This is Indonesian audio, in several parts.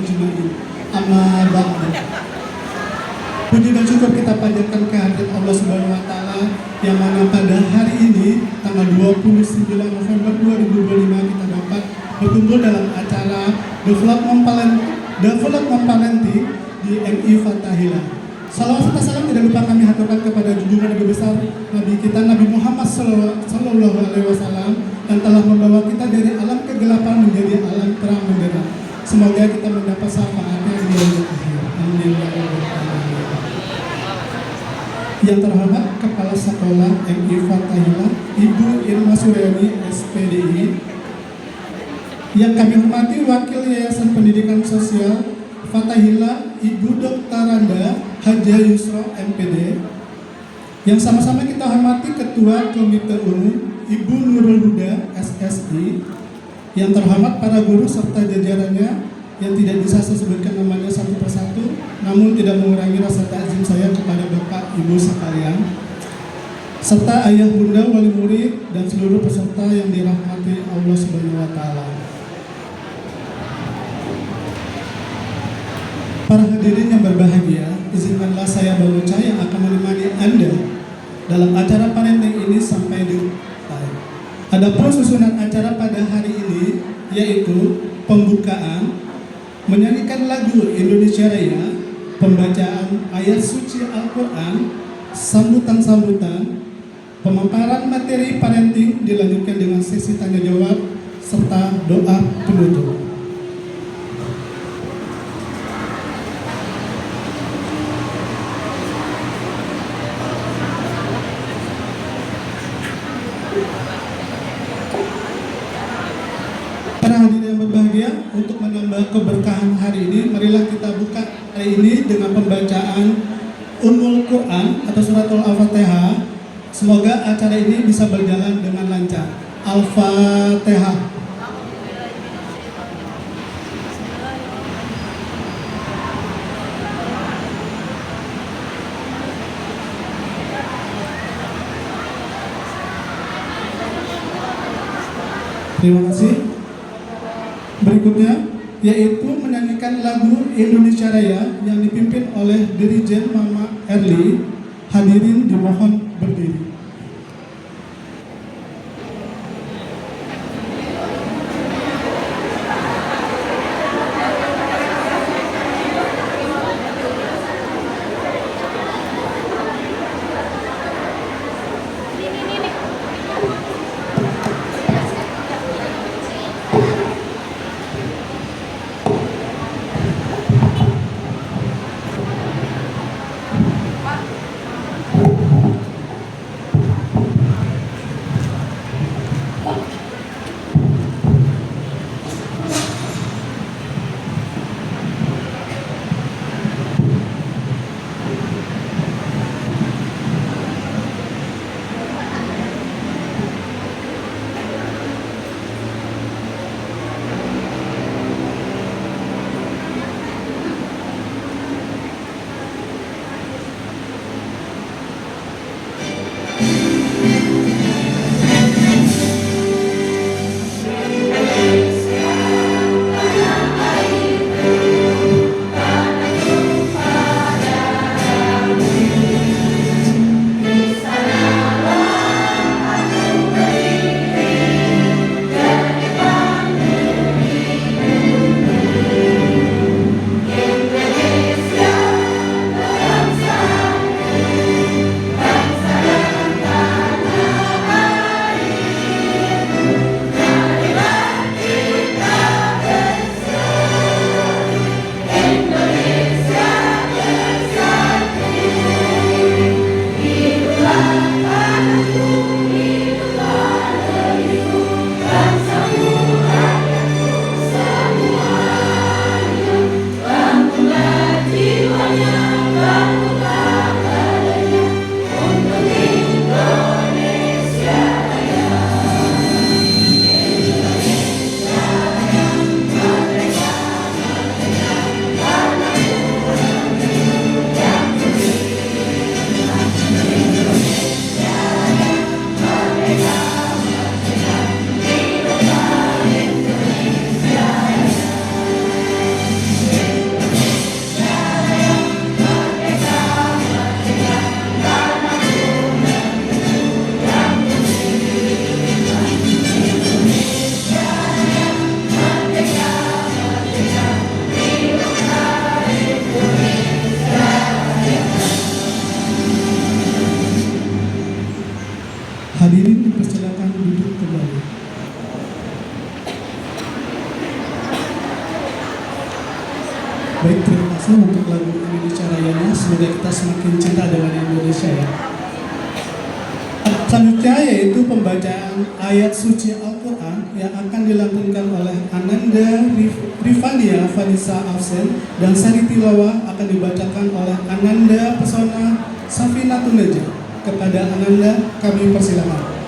ajma'in. Amma ba'du. Puji dan syukur kita panjatkan kehadirat Allah Subhanahu wa taala yang mana pada hari ini tanggal 29 November 2025 kita dapat berkumpul dalam acara Development Parenting di MI Fathahillah. Salawat serta salam tidak lupa kami haturkan kepada junjungan Nabi besar Nabi kita Nabi Muhammad Sallallahu Alaihi Wasallam yang telah membawa kita dari alam kegelapan menjadi alam terang benderang. Semoga kita mendapat syafaatnya di yaumil akhir. Amin. Yang terhormat Kepala Sekolah MI Fathahillah Ibu Irma Suryani SPDI, yang kami hormati Wakil Yayasan Pendidikan Sosial Fathahillah Ibu Dr. Randa Haja Yusro MPD, yang sama-sama kita hormati Ketua Komite Umum Ibu Nurul Huda SSI, yang terhormat para guru serta jajarannya yang tidak bisa saya sebutkan namanya satu persatu, namun tidak mengurangi rasa takzim saya kepada Bapak Ibu sekalian, serta ayah bunda wali murid dan seluruh peserta yang dirahmati Allah Subhanahu wa taala. Para hadirin yang berbahagia, izinkanlah saya Baluca yang akan menemani Anda dalam acara parenting ini sampai di akhir. Adapun susunan acara pada hari ini yaitu pembukaan, menyanyikan lagu Indonesia Raya, pembacaan ayat suci Al-Quran, sambutan-sambutan, pemaparan materi parenting dilanjutkan dengan sesi tanya jawab serta doa penutup. Para hadirin yang berbahagia, untuk menambah keberkahan hari ini, marilah kita buka hari ini dengan pembacaan Ummul Quran atau Suratul Al-Fatihah. Semoga acara ini bisa berjalan dengan lancar. Al-Fatihah. Terima kasih. Berikutnya yaitu menyanyikan lagu Indonesia Raya yang dipimpin oleh Dirijen Mama Erli. Hadirin dimohon berdiri. Baik, terima kasih untuk lagu Indonesia Rayanya. Semoga kita semakin cinta dengan Indonesia ya. Selanjutnya yaitu pembacaan ayat suci Al-Quran yang akan dilantunkan oleh Ananda Rifania Vanessa Afsen, dan sari tilawah akan dibacakan oleh Ananda Pesona Safina Tunaja. Kepada Ananda kami persilakan.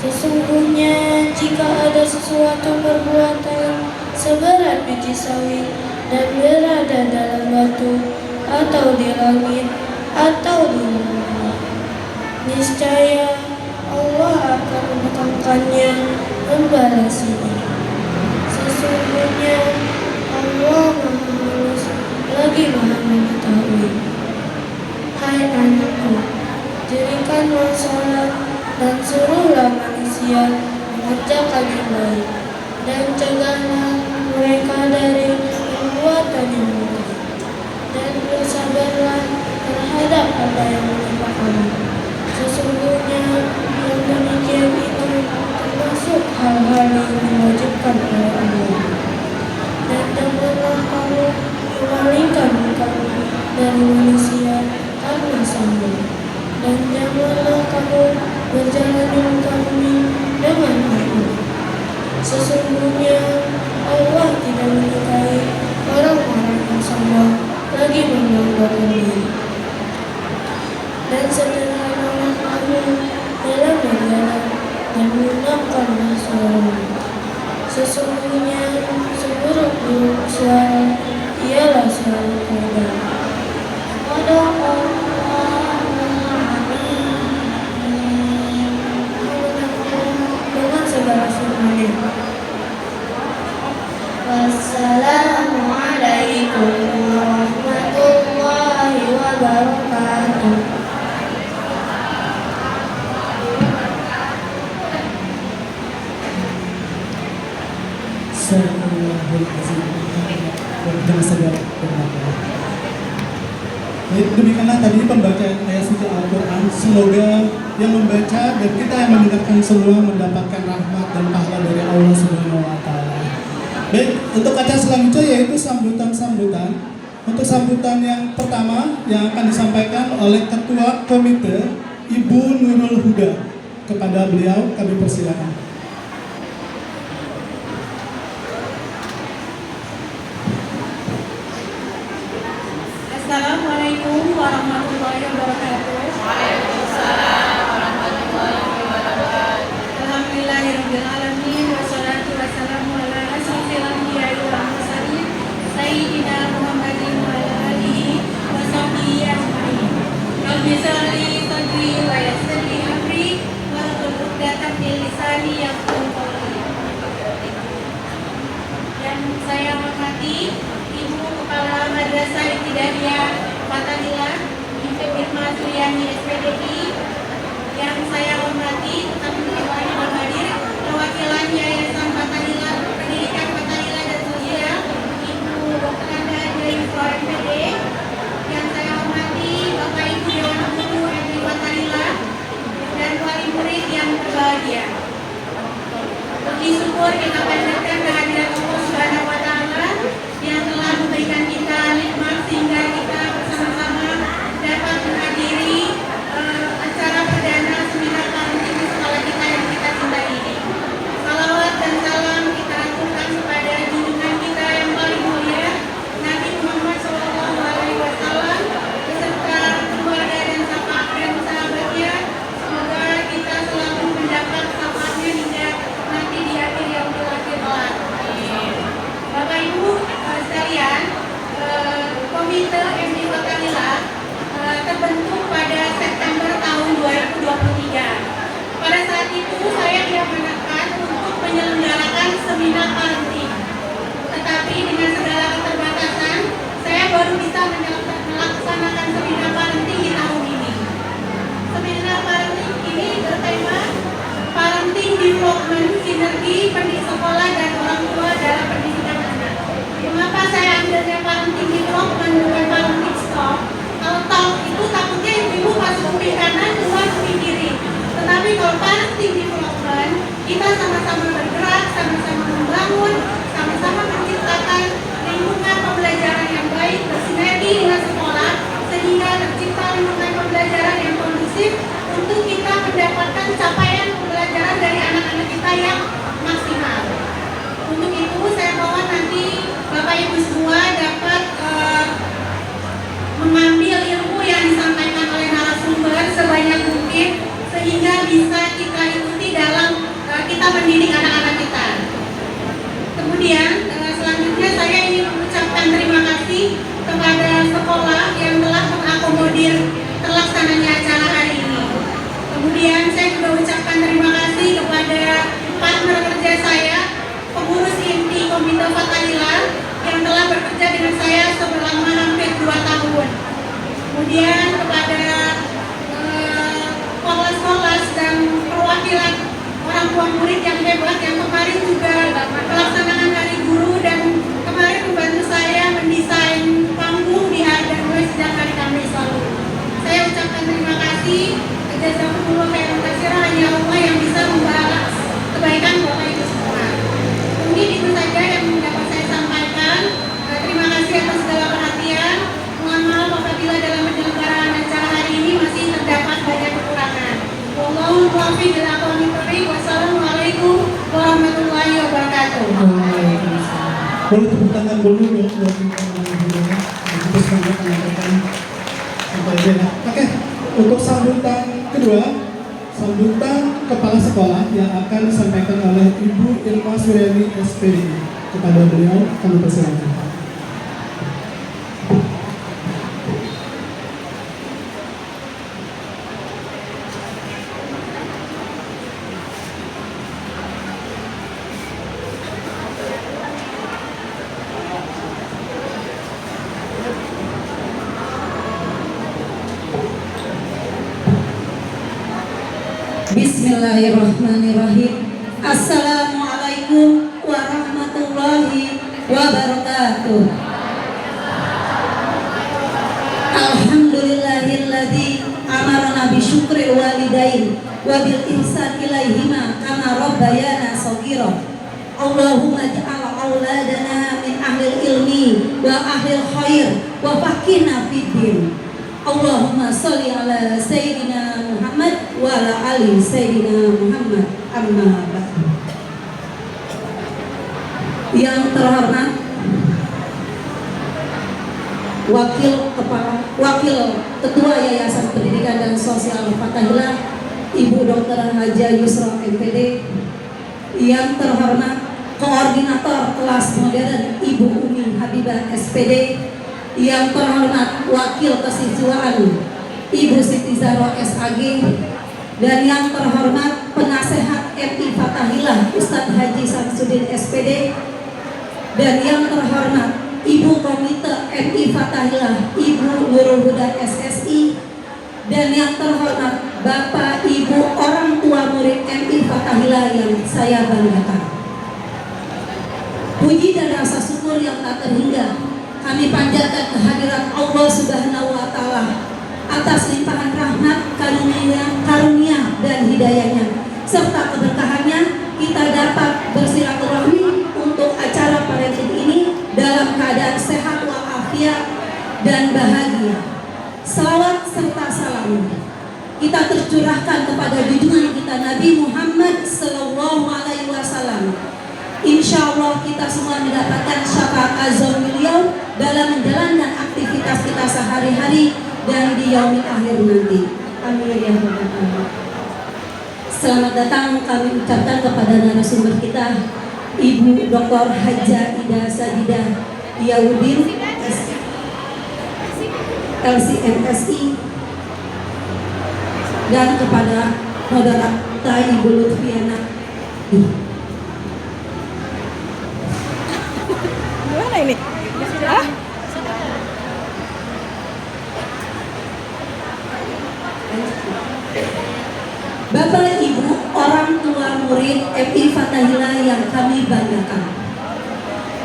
Sesungguhnya jika ada sesuatu perbuatan seberat biji sawi dan berada dalam batu atau di langit atau di bumi, niscaya Allah akan mendatangkannya membalasinya. Sesungguhnya Allah Maha Halus lagi Maha Mengetahui. Hai anakku, dirikanlah salat dan suruhlah manusia mengerjakan yang baik, dan cegahlah mereka dari perbuatan yang buruk, dan bersabarlah terhadap apa yang menimpa kamu. Sesungguhnya yang demikian itu Sesungguhnya seburuk-buruk suara ialah suara korban. Dengan segala firman-Nya. Wassalamualaikum warahmatullahi wabarakatuh. Baik, demikianlah tadi pembacaan ayat suci Al-Quran. Semoga yang membaca dan kita yang mendengarkan semua mendapatkan rahmat dan pahala dari Allah Subhanahu wa Ta'ala. Baik, untuk acara selanjutnya yaitu sambutan-sambutan. Untuk sambutan yang pertama yang akan disampaikan oleh Ketua Komite Ibu Nurul Huda. Kepada beliau kami persilakan. Assalamualaikum warahmatullahi wabarakatuh. Waalaikumsalam warahmatullahi wabarakatuh. Alhamdulillahirabbil alamin wassalatu wassalamu ala asyrofil anbiya'i wal mursalin sayyidina Muhammadin wa ala alihi wa sahbihi ajmain. Rabbi shrah li sadri wa yassir li amri wahlul 'uqdatam min lisani yafqahu qawli. Yang saya hormati Ibu Kepala Madrasah Ibtidaiyah Fathahillah Ibu Irma Suryani SPDI, yang saya hormati teman-teman yang hadir, perwakilan Yayasan Fathahillah Pendidikan Fathahillah dan Sosial Ibu Dr. Anda dari MPD, yang saya hormati Bapak Ibu Dewan Guru MI Fathahillah dan wali murid yang berbahagia. Puji syukur kita panjatkan kehadiran Allah Subhanahu wa Ta'ala yang telah memberikan kita nikmat sehingga kita bersama-sama dapat menghadiri acara perdana seminar parenting di sekolah kita yang kita cintai ini. Salawat dan salam kita aturkan kepada junjungan kita yang paling mulia Nabi Muhammad SAW beserta keluarga dan sahabatnya. Semoga kita selalu mendapat syafaatnya hingga nanti di akhir yaumil akhir kelak. Bapak Ibu sekalian, Komite MI Fathahillah terbentuk pada September tahun 2023. Pada saat itu saya diamanatkan untuk menyelenggarakan seminar parenting. Tetapi dengan segala keterbatasan, saya baru bisa melaksanakan seminar parenting di tahun ini. Seminar parenting ini bertema Parenting Development Sinergi Pendidik Sekolah dan Orang Tua dalam Pendidikan Anak. Mengapa saya ambilnya parenting development bukan parenting stop? Kalau talk itu takutnya ibu-ibu pas kuping kanan keluar kuping kiri. Tetapi kalau parenting development, kita sama-sama bergerak, sama-sama membangun, sama-sama menciptakan lingkungan pembelajaran yang baik bersinergi dengan sekolah sehingga tercipta lingkungan pembelajaran yang kondusif untuk kita mendapatkan capaian pembelajaran dari anak-anak kita yang maksimal. Untuk itu saya mohon nanti Bapak Ibu semua dapat mengambil ilmu yang disampaikan oleh narasumber sebanyak mungkin sehingga bisa kita ikuti dalam kita mendidik anak-anak kita. Kemudian selanjutnya saya ingin mengucapkan terima kasih kepada sekolah yang telah mengakomodir terlaksananya acara hari ini. Kemudian saya juga ucapkan terima kasih kepada partner kerja saya, pengurus inti Komite Fathahillah yang telah bekerja dengan saya selama hampir 2 tahun. Kemudian kepada Polres dan perwakilan orang tua murid yang hebat yang kemarin juga melaksanakan hari guru dan kemarin membantu saya mendesain panggung di hari dan mulai sejak hari Kamis lalu. Saya ucapkan terima kasih. Jazakumullah khairan katsiran, hanya Allah yang bisa membalas kebaikan Bapak Ibu semua. Mungkin itu saja yang dapat saya sampaikan. Terima kasih atas segala perhatian. Mohon maaf apabila dalam penyelenggaraan acara hari ini masih terdapat banyak kekurangan. Wallahu muwaffiq ila aqwamit thoriq. Wassalamualaikum warahmatullahi wabarakatuh. Boleh tepuk tangan dulu ya buat kita. Terus menyampaikan sampai dia. Oke, untuk sambutan kedua Sambutan kepala sekolah yang akan disampaikan oleh Ibu Irma Suryani SPDI. Kepada beliau kami persilakan. Bismillahirrahmanirrahim. Assalamualaikum warahmatullahi wabarakatuh. Alhamdulillahilladzi amarna bi syukril walidain wa bil ihsan ilaihima kama rabbayana shaghira. Allahumma ja'al auladana min ahlil ilmi wa ahlil khair wa faqihna fid din. Allahumma sholli ala sayyidina Muhammad wa ala ali sayyidina Muhammad. Amma ba'du. Yang terhormat Wakil Ketua Yayasan Pendidikan dan Sosial Fathahillah Ibu Dr. Haja Yusra MPD. Yang terhormat Koordinator Kelas Modern Ibu Umi Habibah SPD. Yang terhormat Wakil Kesiswaan Ibu Siti Zahra SAG, dan yang terhormat Penasehat MI Fathahillah Ustadz Haji Samsudin SPD, dan yang terhormat Ibu Komite MI Fathahillah Ibu Nurul Huda SSI, dan yang terhormat Bapak Ibu orang tua murid MI Fathahillah yang saya banggakan. Puji dan rasa syukur yang tak terhingga kami panjatkan kehadiran Allah Subhanahu wa Ta'ala atas limpahan rahmat, karunia dan hidayahnya serta keberkahannya. Kita dapat bersilaturahmi untuk acara parenting ini dalam keadaan sehat walafiat dan bahagia. Salawat serta salam kita tercurahkan kepada junjungan kita Nabi Muhammad Sallallahu Alaihi Wasallam. Insya Allah kita semua mendapatkan syafaat azam beliau dalam menjalankan aktivitas kita sehari-hari dan di yaumil akhir nanti. Amin ya rabbal alamin. Selamat datang kami ucapkan kepada narasumber kita Ibu Dr. Haja Ida Sajidah Yaudin LCMSI, dan kepada moderator Ibu Lutfiana. Gimana ini? Hah? Bapak Ibu orang tua murid MI Fathahillah yang kami banggakan,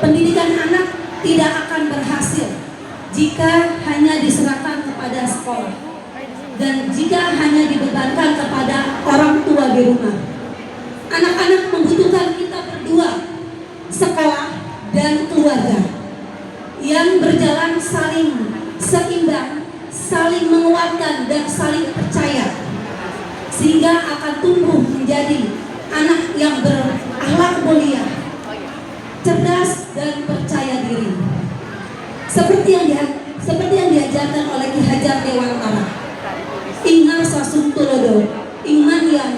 pendidikan anak tidak akan berhasil jika hanya diserahkan kepada sekolah dan jika hanya dibebankan kepada orang tua di rumah. Anak-anak membutuhkan kita berdua, sekolah dan keluarga, yang berjalan saling seimbang, saling menguatkan dan saling percaya, sehingga akan tumbuh menjadi anak yang berakhlak mulia, cerdas dan percaya diri. Seperti yang diajarkan oleh Ki Hajar Dewantara, Ingar Sasung Tulodo, Iman yang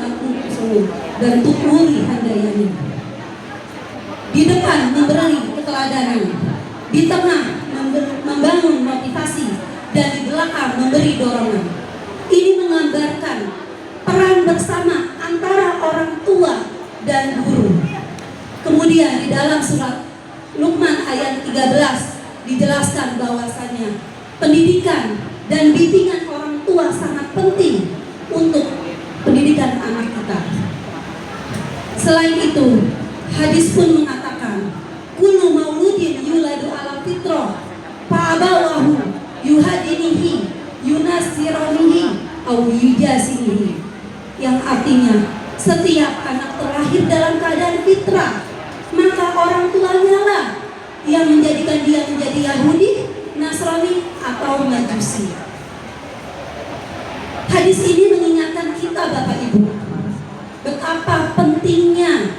Sulu dan Tukuri Handayani. Di depan memberi keteladanan, di tengah membangun motivasi, dan di belakang memberi dorongan. Ini menggambarkan peran bersama antara orang tua dan guru. Kemudian di dalam surat Luqman ayat 13 dijelaskan bahwasannya pendidikan dan bimbingan orang tua sangat penting untuk pendidikan anak kita. Selain itu, hadis pun mengatakan, kullu mauludin yuladu ala fitrah fa'abawahu yuhadinihi yunasironihi au yujasinihi, yang artinya setiap anak terlahir dalam keadaan fitrah, maka orang tuanya lah yang menjadikan dia menjadi Yahudi, Nasrani atau Majusi. Hadis ini mengingatkan kita Bapak Ibu betapa pentingnya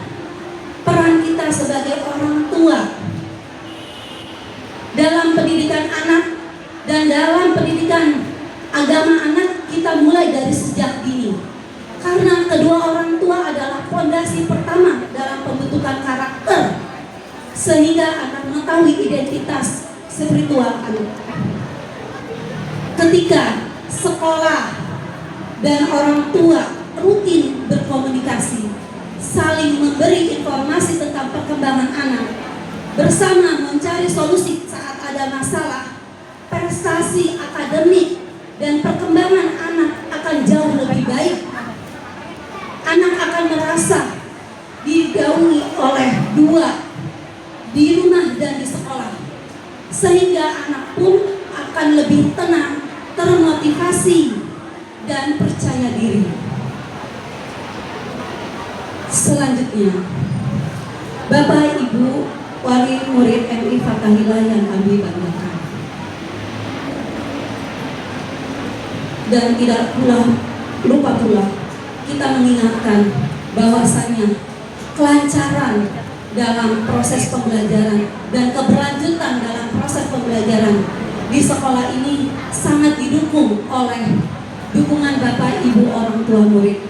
peran kita sebagai orang tua dalam pendidikan anak dan dalam pendidikan agama anak kita mulai dari sejak dini. Karena utama dalam pembentukan karakter sehingga anak mengetahui identitas spiritual anak. Ketika sekolah dan orang tua rutin berkomunikasi, saling memberi informasi tentang perkembangan anak, bersama mencari solusi saat ada masalah, prestasi akademik dan perkembangan anak akan jauh lebih baik. Anak akan merasa digaungi oleh dua, di rumah dan di sekolah, sehingga anak pun akan lebih tenang, termotivasi, dan percaya diri. Selanjutnya, Bapak Ibu wali murid MI Fathahillah yang kami banggakan, dan tidak lupa pula kita mengingatkan bahwasanya kelancaran dalam proses pembelajaran dan keberlanjutan dalam proses pembelajaran di sekolah ini sangat didukung oleh dukungan Bapak Ibu orang tua murid,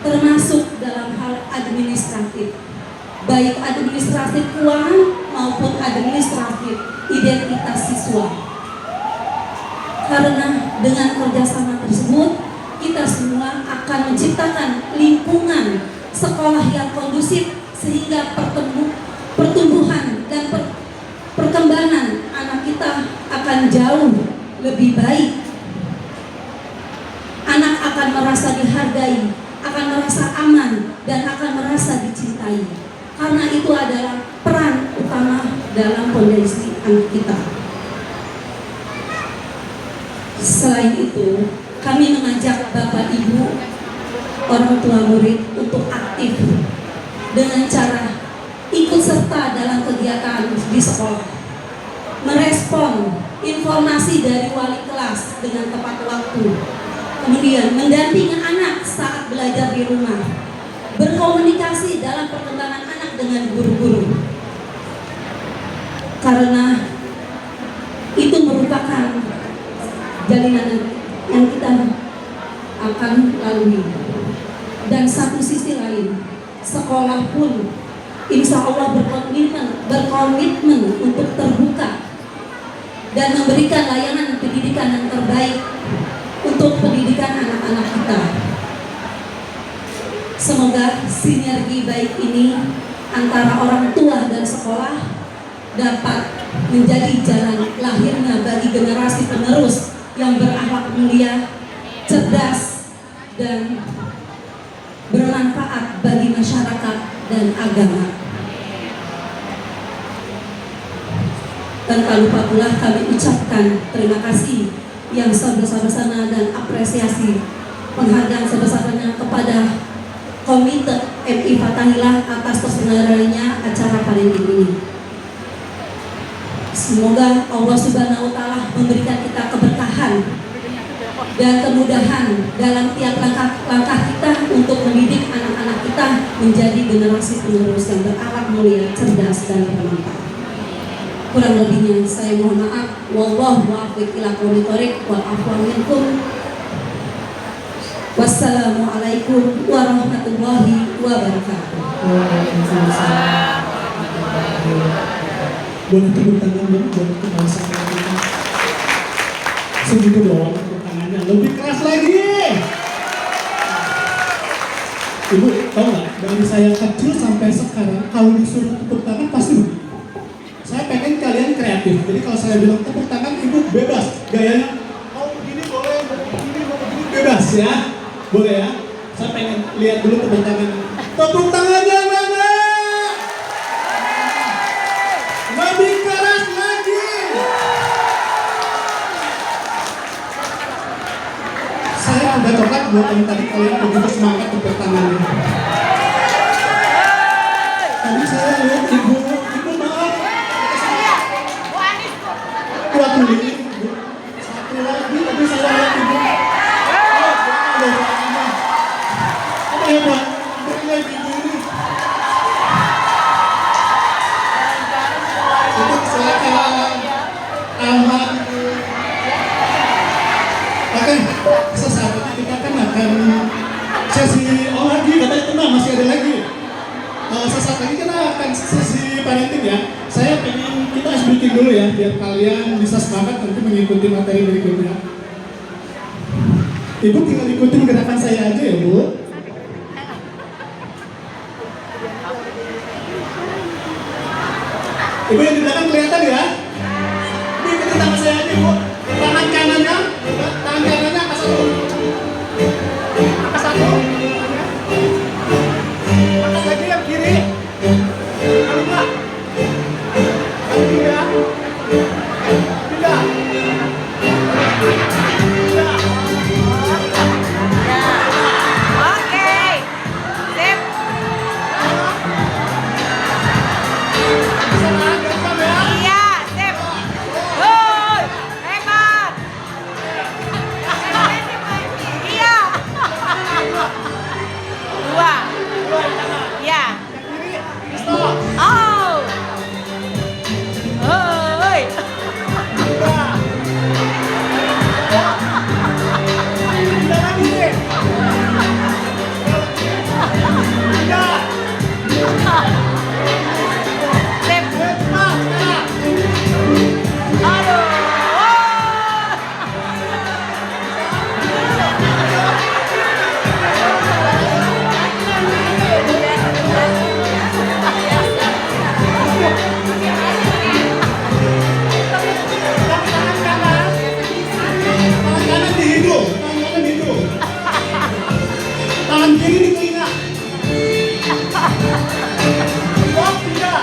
termasuk dalam hal administratif, baik administratif keuangan maupun administratif identitas siswa. Karena dengan kerjasama tersebut, kita semua akan menciptakan lingkungan sekolah yang kondusif sehingga pertumbuhan dan perkembangan anak kita akan jauh lebih baik. Anak akan merasa dihargai, akan merasa aman, dan akan merasa dicintai. Karena itu adalah peran utama dalam kondisi anak kita. Selain itu, kami mengajak Bapak Ibu orang tua murid untuk aktif dengan cara ikut serta dalam kegiatan di sekolah, merespon informasi dari wali kelas dengan tepat waktu, kemudian mendampingi anak saat belajar di rumah, berkomunikasi dalam perkembangan anak dengan guru-guru, karena itu merupakan jalinan yang kita akan lalui. Dan satu sisi lain, sekolah pun insya Allah berkomitmen untuk terbuka dan memberikan layanan pendidikan yang terbaik untuk pendidikan anak-anak kita. Semoga sinergi baik ini antara orang tua dan sekolah dapat menjadi jalan lahirnya bagi generasi penerus yang berakhlak mulia, cerdas, dan bermanfaat bagi masyarakat dan agama. Tanpa lupa pula kami ucapkan terima kasih yang sebesar-besarnya dan apresiasi penghargaan sebesar-besarnya kepada Komite MI Fathahillah atas terselenggaranya acara parenting ini. Semoga Allah Subhanahu wa Ta'ala memberikan kita keberkahan dan kemudahan dalam tiap langkah kita untuk mendidik anak-anak kita menjadi generasi penerus yang berakhlak mulia, cerdas, dan bermanfaat. Kurang lebihnya saya mohon maaf. Wallahu muwaffiq ila aqwamit thoriq wal afwa minkum. Wassalamualaikum warahmatullahi wabarakatuh. Boleh tepuk tangan dong buat kepala sekolah kita. Segitu doang tepuk tangannya, lebih keras lagi. Ibu tahu nggak, dari saya kecil sampai sekarang kalau disuruh tepuk tangan pasti begitu. Saya pengen kalian kreatif, jadi kalau saya bilang tepuk tangan, ibu bebas gayanya. Oh begini boleh, begini bebas ya, boleh ya. Saya pengen lihat dulu tepuk tangan. Tepuk tangannya mana? Lebih keras lagi. Saya udah coklat buat yang tadi kalian begitu semangat tepuk tangannya. Tadi saya lihat ibu maaf. Kuat dulu. Satu lagi tadi saya lihat ibu. Apa ya Pak? akan sesi parenting ya. Saya pengen kita ice breaking dulu ya, biar kalian bisa semangat untuk mengikuti materi berikutnya. Ibu tinggal ikutin gerakan saya aja ya Bu. Ibu yang di belakang kelihatan ya? Ibu ikutin tangan saya aja Bu. Tangan kanannya angkat satu. Angkat satu. Angkat lagi yang kiri. Angkat dua. Angkat tiga. Tiga. Tiga. Oke. Sip. Bisa lah, gampang ya. Iya, sip. Hoi, hebat. Iya. Dua. Iya. Kiri. Stop. Oh. Hoi. Tiga. Tiga lagi. Tiga. Sip. Cepat. Aduh. Tangan kanan. Tangan kanan di hidung. Tangan kanan di hidung. Tangan kiri di telinga. Stop. Tiga.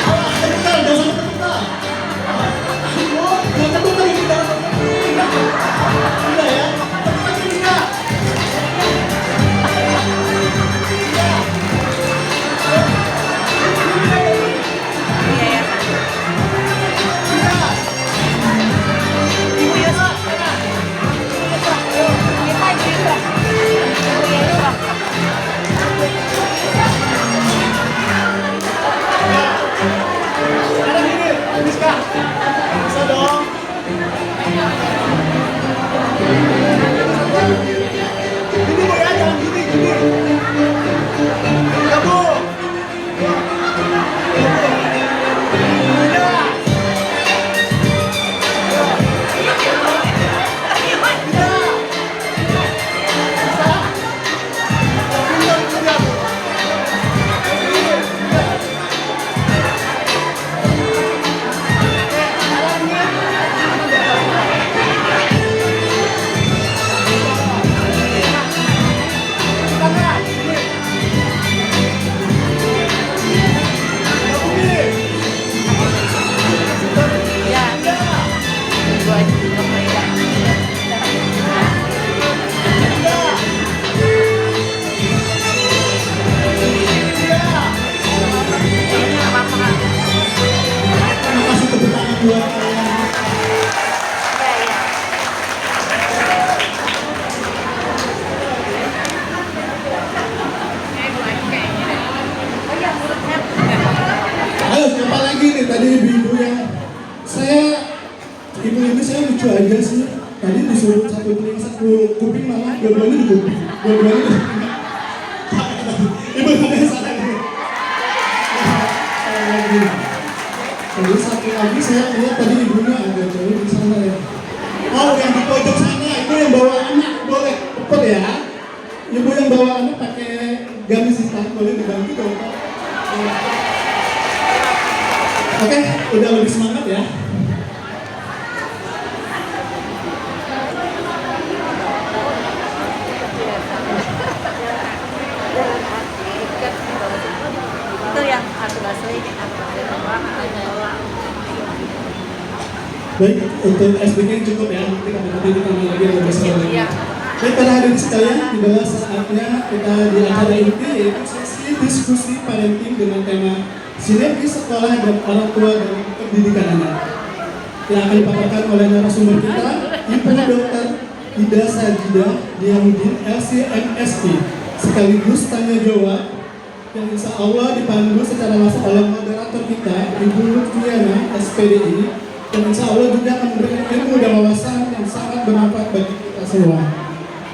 Awas, terputar. Jangan sampai terputar. Oh, jangan terputar ini. Jangan terputar. Tiga ya. Terputar tiga. Iya ya. Ibu Yus. Kita juga. Sekarang ini, Rizka. Bisa dong. Gini Bu ya, jangan gini, gini. Ya Bu. Tiga. Tiga. Bisa? Pintar itu dia Bu. Iya. Gua juga ya. Kasih tepuk tangan buat kalian. Iya, iya. Ayo siapa lagi nih tadi ibu-ibu yang ibu-ibu saya lucu aja sih. Tadi disuruh satu telinga satu kuping malah dua-duanya di kuping. Dua-duanya di kuping. Ibu yang salah nih. Salah lagi. Terus satu lagi saya lihat tadi ibunya agak jauh di sana ya. Oh yang di pojok sana ibu yang bawa anak boleh cepet ya. Ibu yang bawa anak pakai gamis hitam boleh dibantu dong Pak. Oke, udah lebih semangat ya. Itu yang aku asli, aku Baik, untuk SBK cukup ya. Nanti kita tambah lagi lebih seru lagi. Iya. Baik, para hadirin sekalian, adalah saatnya kita di acara inti yaitu sesi diskusi parenting dengan tema sinergi sekolah dan orang tua dalam pendidikan anak. Yang akan dipaparkan oleh narasumber kita, Ibu Dr. Ida Sajidah Diamudin LCMSP, sekaligus tanya jawab yang insya Allah dipandu secara langsung oleh moderator kita, Ibu Lutfiana SPDI, dan insya Allah juga akan memberikan ilmu dan wawasan yang sangat bermanfaat bagi kita semua.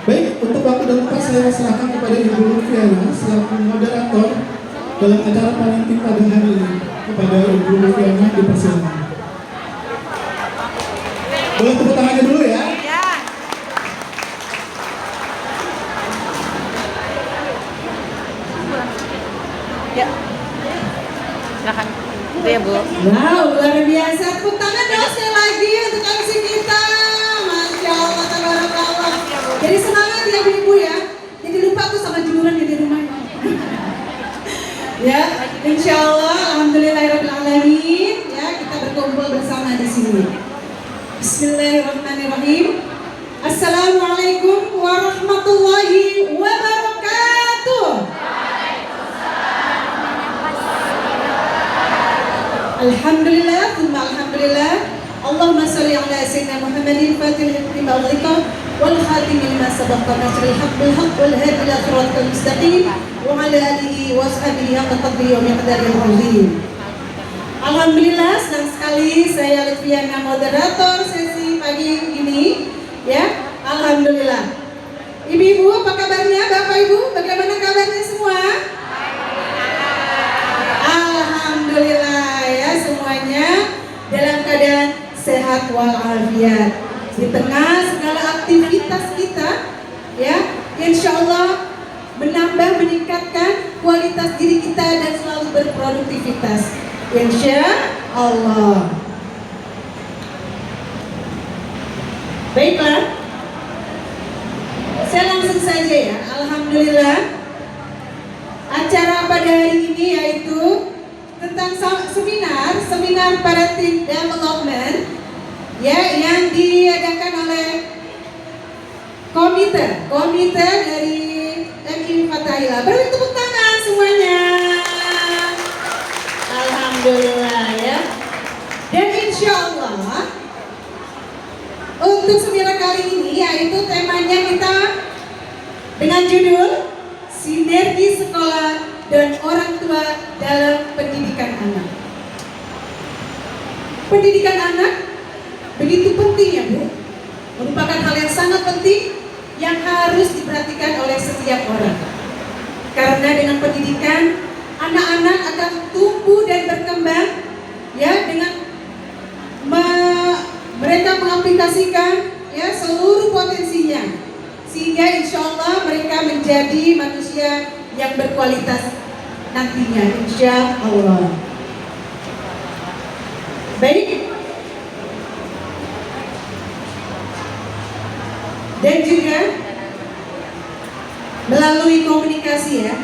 Baik, untuk waktu dan tempat saya serahkan kepada Ibu Lutfiana selaku moderator dalam acara parenting pada hari ini. Kepada Ibu Lufiana dipersilakan. Boleh tepuk tangannya dulu ya. Ya. Ya. Silakan. Itu ya, Bu. Wow, luar biasa. Tepuk tangan dong sekali lagi untuk MC kita. Masya Allah, tabarakallah. Jadi semangat ya ibu ya. Jadi lupa tuh sama jemuran di rumah. Ya, insya Allah, alhamdulillahirobbilalamin. Ya, kita berkumpul bersama di sini. Bismillahirrahmanirrahim. Assalamualaikum warahmatullahi wabarakatuh. Alhamdulillah, thumma alhamdulillah. Allahumma sholli ala sayyidina Muhammadin fatihil lima ughliqa wal khatimil lima sabaqa nasril haqq bil haqq wal hadi ila siratal mustaqim wa ala alihi wa sahbihi haqqa qadrihi wa miqdaril azim. Alhamdulillah, senang sekali saya Lufiana moderator sesi pagi ini ya. Alhamdulillah. Ibu-ibu apa kabarnya? Bapak Ibu bagaimana kabarnya semua? Alhamdulillah ya, semuanya dalam keadaan sehat walafiat di tengah segala aktivitas kita ya, insya Allah menambah meningkatkan kualitas diri kita dan selalu berproduktivitas insya Allah. Baiklah, saya langsung saja ya. Alhamdulillah, acara pada hari ini yaitu tentang seminar parenting development ya, yang diadakan oleh komite dari MI Fathahillah. Beri tepuk tangan semuanya. Alhamdulillah ya. Dan insya Allah untuk seminar kali ini yaitu temanya kita dengan judul Sinergi Sekolah dan Orang Tua dalam Pendidikan Anak. Pendidikan anak begitu penting ya Bu, merupakan hal yang sangat penting yang harus diperhatikan oleh setiap orang. Karena dengan pendidikan anak-anak akan tumbuh dan berkembang ya, dengan mereka mengaplikasikan ya seluruh potensinya, sehingga insya Allah mereka menjadi manusia yang berkualitas nantinya insya Allah. Baik, dan juga melalui komunikasi ya.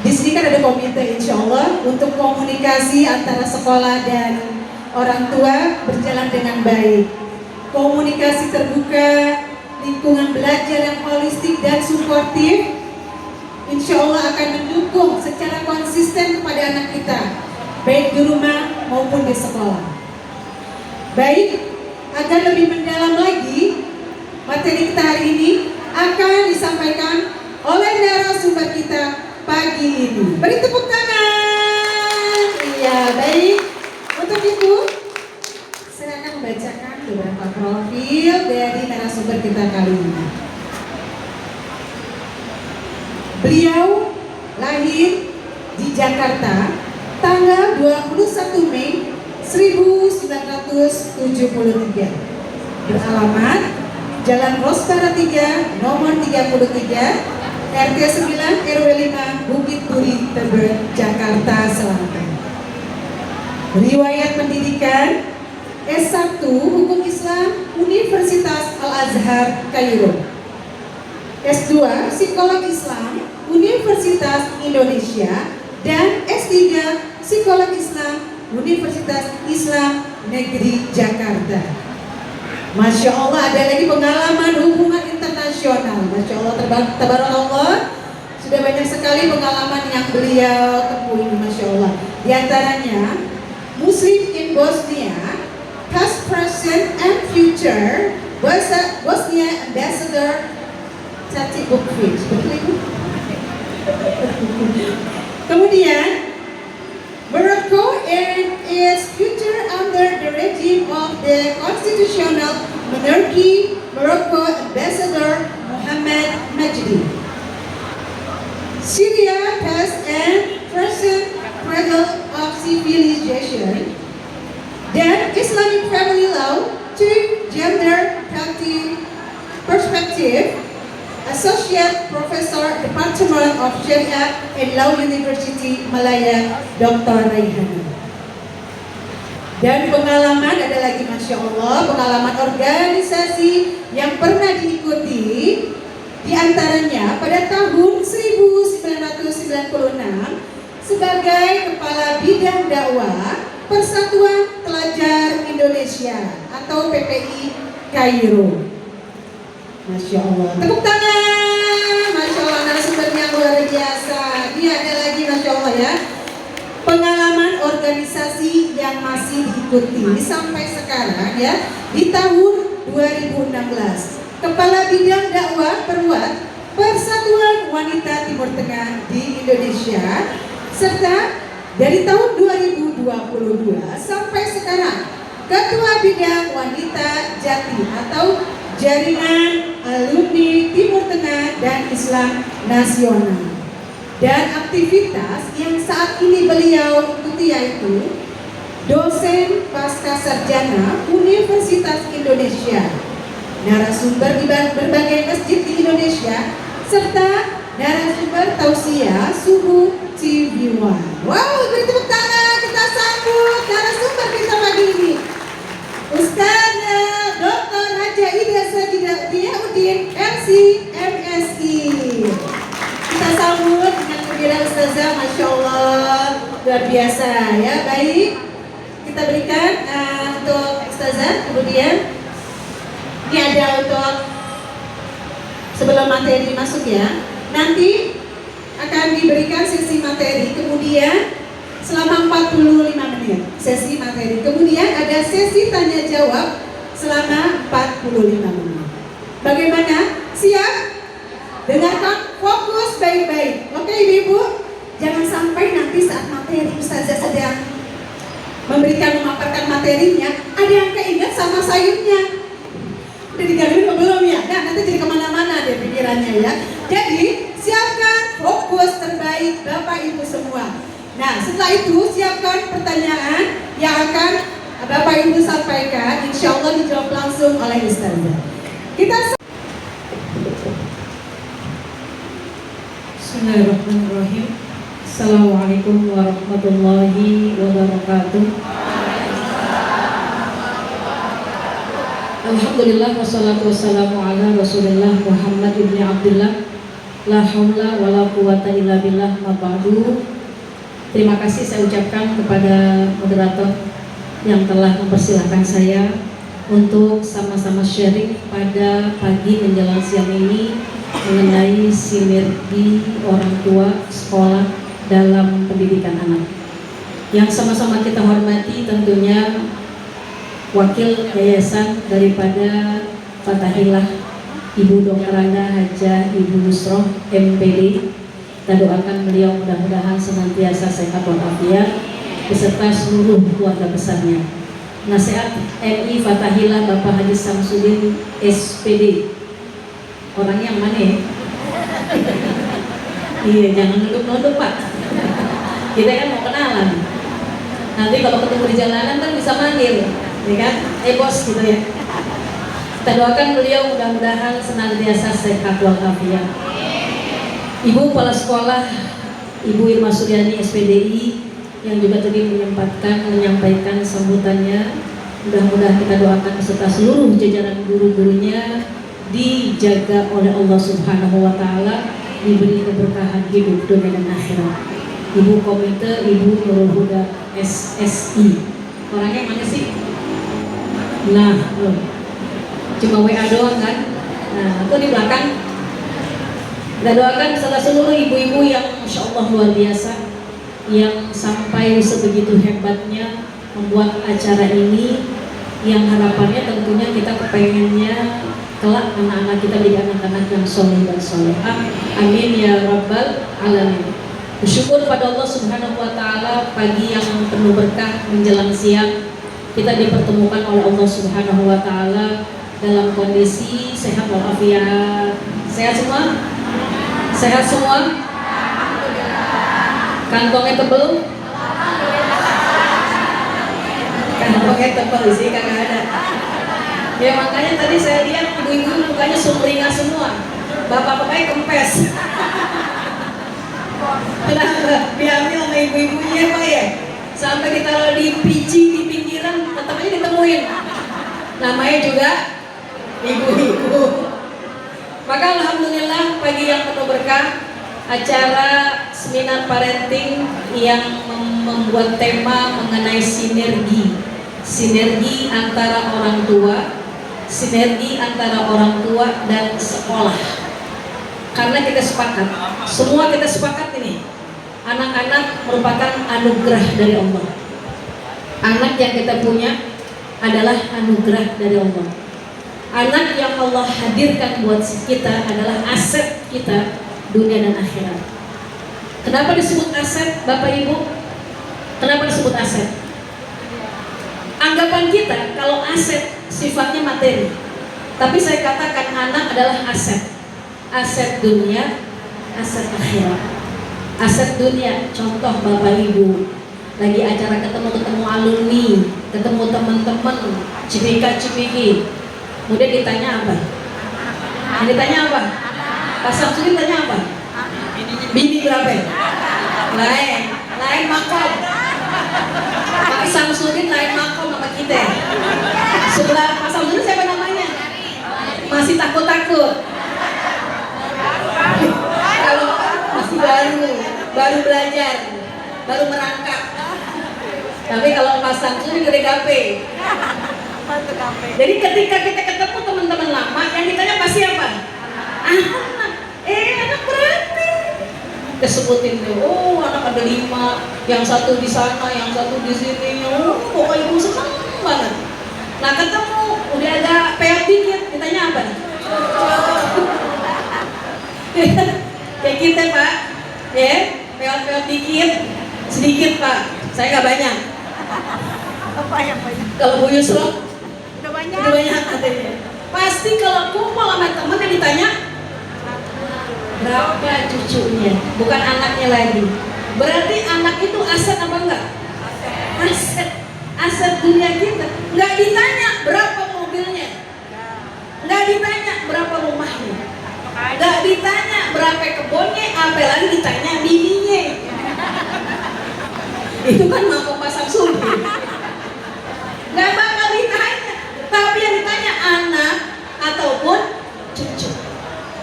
Di sini kan ada komite insya Allah untuk komunikasi antara sekolah dan orang tua berjalan dengan baik. Komunikasi terbuka, lingkungan belajar yang holistik dan suportif insya Allah akan mendukung secara konsisten kepada anak kita, baik di rumah maupun di sekolah. Baik, agar lebih mendalam lagi, materi kita hari ini akan disampaikan oleh narasumber kita pagi ini. Beri tepuk tangan. Iya, baik. Untuk itu, saya akan membacakan beberapa profil dari narasumber kita kali ini. Beliau lahir di Jakarta tanggal 21 Mei 1973. Beralamat Jalan Rospara 3, nomor 33, RT 9, RW 5, Bukit Duri, Tebet, Jakarta Selatan. Riwayat pendidikan S1 Hukum Islam Universitas Al-Azhar, Kairo. S2 Psikolog Islam Universitas Indonesia dan S3 Psikolog Islam Universitas Islam Negeri Jakarta. Masya Allah, ada lagi pengalaman hubungan internasional. Masya Allah, tabarakallah, sudah banyak sekali pengalaman yang beliau tempuh ini. Masya Allah, di antaranya Muslim in Bosnia, past, present, and future, Bosnia Ambassador Tati Bukvich. Kemudian Morocco and its future under the regime of the constitutional monarchy, Morocco Ambassador Muhammad Majdi. Syria, past, and Association, dan Islamic Family Law to Gender Perspective, Associate Professor Department of Sharia and Law University Malaya, Dr. Raihana. Dan pengalaman ada lagi, Masya Allah, pengalaman organisasi yang pernah diikuti, diantaranya pada tahun 1996 sebagai Kepala Bidang Dakwah Persatuan Pelajar Indonesia atau PPI Kairo. Masya Allah, tepuk tangan. Masya Allah, narasumbernya luar biasa. Dia ada lagi, Masya Allah ya, pengalaman organisasi yang masih diikuti sampai sekarang ya, di tahun 2016. Kepala Bidang Dakwah Perwat Persatuan Wanita Timur Tengah di Indonesia, serta dari tahun 2022 sampai sekarang Ketua Bidang Wanita Jati atau Jaringan Alumni Timur Tengah dan Islam Nasional. Dan aktivitas yang saat ini beliau ikuti yaitu dosen pasca sarjana Universitas Indonesia, narasumber di berbagai masjid di Indonesia, serta narasumber tausiah subuh TV1. Wow, beri tepuk tangan, kita sambut narasumber kita pagi ini, Ustazah Dr. Haja Ida Sajidah Diyaudin, MC MSI. Kita sambut dengan gembira Ustazah, Masya Allah, luar biasa ya. Baik, kita berikan untuk Ustazah. Kemudian ini ada untuk sebelum materi masuk ya, nanti akan diberikan sesi materi, kemudian selama 45 menit sesi materi, kemudian ada sesi tanya jawab selama 45 menit. Bagaimana? Siap? Dengarkan, fokus baik-baik. Oke Ibu-ibu, jangan sampai nanti saat materi Ustazah sedang memaparkan materinya, ada yang keinget sama sayurnya. Udah digangguin belum ya? Nah, nanti jadi kemana-mana deh pikirannya ya. Jadi siapkan fokus terbaik Bapak Ibu semua. Nah, setelah itu siapkan pertanyaan yang akan Bapak Ibu sampaikan. Insya Allah dijawab langsung oleh Ustazah. Bismillahirrahmanirrahim. Assalamualaikum warahmatullahi wabarakatuh. Alhamdulillah wassalatu wassalamu ala Rasulillah Muhammad ibn Abdullah, la haula wala quwata illa billah, ma ba'du. Terima kasih saya ucapkan kepada moderator yang telah mempersilahkan saya untuk sama-sama sharing pada pagi menjelang siang ini mengenai sinergi orang tua sekolah dalam pendidikan anak. Yang sama-sama kita hormati tentunya Wakil Yayasan daripada Fatahillah Ibu Dr. Randa Hajah Ibu Nusroh MPD. Kita doakan beliau mudah-mudahan senantiasa sehat walafiat beserta seluruh keluarga besarnya. Nasihat MI Fatahillah Bapak Haji Samsudin SPD. Orangnya yang mana ya? Iya, jangan nunduk-nunduk Pak. Kita kan mau kenalan. Nanti kalau ketemu di jalanan kan bisa manggil, ya kan? Bos gitu ya. Kita doakan beliau mudah-mudahan senantiasa sehat walafiat. Ibu Kepala Sekolah Ibu Irma Suryani SPDI yang juga tadi menyampaikan sambutannya, mudah-mudahan kita doakan beserta seluruh jajaran guru-gurunya dijaga oleh Allah Subhanahu wa Ta'ala, diberi keberkahan hidup dunia dan akhirat. Ibu Komite Ibu Nurul Huda SSI, orangnya mana sih? Nah, cuma WA doang kan? Nah, itu di belakang. Kita doakan beserta seluruh ibu-ibu yang Masya Allah luar biasa, yang sampai sebegitu hebatnya membuat acara ini, yang harapannya tentunya kita kepengennya kelak anak-anak kita menjadi anak-anak yang soleh dan solehah. Amin ya rabbal alamin. Bersyukur pada Allah Subhanahu wa Ta'ala, pagi yang penuh berkah menjelang siang kita dipertemukan oleh Allah Subhanahu wa Ta'ala dalam kondisi sehat walafiat. Sehat semua? Sehat semua? Kantongnya tebel? pakai tebal sih, kagak ada. Ya makanya tadi saya lihat ibu-ibu mukanya sumringah semua, bapak-bapaknya kempes. Kenapa? Diambil sama ibu-ibunya Pak ya? Sampai ditaruh di pici di pinggiran, tetap aja ditemuin. Namanya juga ibu-ibu. Maka alhamdulillah pagi yang penuh berkah, acara seminar parenting yang membuat tema mengenai sinergi antara orang tua, sinergi antara orang tua dan sekolah. Karena kita sepakat, semua kita sepakat ini, anak-anak merupakan anugerah dari Allah. Anak yang kita punya adalah anugerah dari Allah. Anak yang Allah hadirkan buat kita adalah aset kita dunia dan akhirat. Kenapa disebut aset, Bapak Ibu? Kenapa disebut aset? Anggapan kita kalau aset sifatnya materi, tapi saya katakan anak adalah aset. Aset dunia, aset akhirat. Aset dunia, contoh Bapak Ibu lagi acara ketemu alumni, ketemu teman-teman, cipika-cipiki, kemudian ditanya apa? Yang ditanya apa? Pak Samsudin tanya apa? Bini berapa? Lain makom. Pak Samsudin lain makom sama kita. Sebelah Pak Samsudin siapa namanya? Masih takut-takut. Kalau masih baru belajar, baru merangkak. Tapi kalau Pak Samsudin gede gape. Jadi ketika kita ketemu teman-teman lama, yang ditanya pasti apa? Anak berarti. Kita sebutin deh, oh anak ada 5, yang satu di sana, yang satu di sini. Oh, pokoknya ibu senang banget. Nah ketemu, udah ada peot dikit, ditanya apa? Kayak kita Pak, ya, peot-peot dikit, sedikit Pak, saya nggak banyak. Kalau Bu Yusro, udah banyak katanya. Pasti kalau kumpul sama temen yang ditanya berapa cucunya, bukan anaknya lagi. Berarti anak itu aset apa enggak? Aset dunia kita. Nggak ditanya berapa mobilnya, nggak ditanya berapa rumahnya, nggak ditanya berapa kebunnya, apalagi ditanya bininya. Itu kan mau pasang Samsudin. Nggak bakal ditanya, tapi yang ditanya anak ataupun cucu.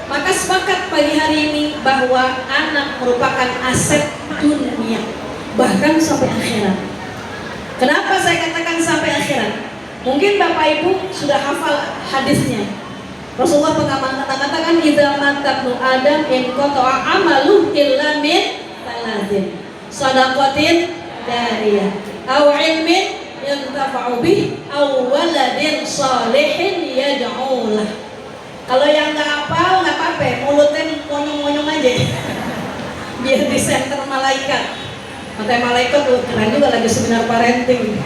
Maka sepakat pagi hari ini bahwa anak merupakan aset dunia, bahkan sampai akhirat. Kenapa saya katakan sampai akhirat? Mungkin Bapak Ibu sudah hafal hadisnya. Rasulullah mengatakan idza mata ibnu Adam in qata'a amalu illa min talatin. Shadaqatin dariyah aw ilmin yantafa'u bih aw waladin shalihin yad'u lah. Kalau yang nggak hafal nggak apa-apa, mulutnya monyong-monyong aja, biar di center malaikat. Matanya malaikat tuh keren juga lagi seminar parenting.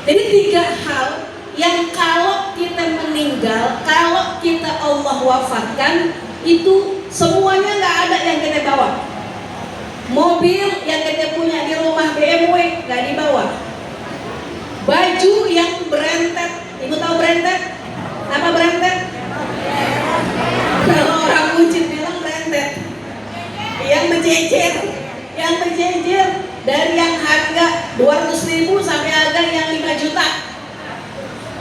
Jadi 3 hal yang kalau kita meninggal, kalau kita Allah wafatkan, itu semuanya nggak ada yang kita bawa. Mobil yang kita punya di rumah BMW nggak dibawa. Baju yang berentet, ibu tahu berentet? Apa berentet? Kalau orang bucin bilang berentet, yang berjejer dari yang harga 200.000 sampai harga yang 5 juta.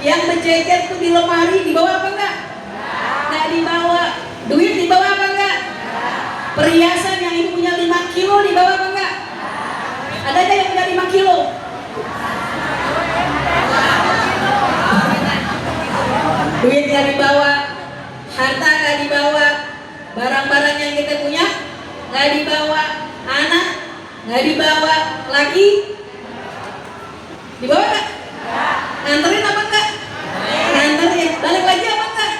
Yang berjejer tuh di lemari dibawa apa enggak? Nggak dibawa. Duit dibawa apa enggak? Perhiasan yang ibu punya 5 kilo dibawa apa enggak? Ada yang punya 5 kilo? Duit nggak dibawa, harta nggak dibawa, barang-barang yang kita punya nggak dibawa, anak nggak dibawa, laki dibawa nggak? Nganterin apa enggak? Nganterin, balik lagi apa enggak?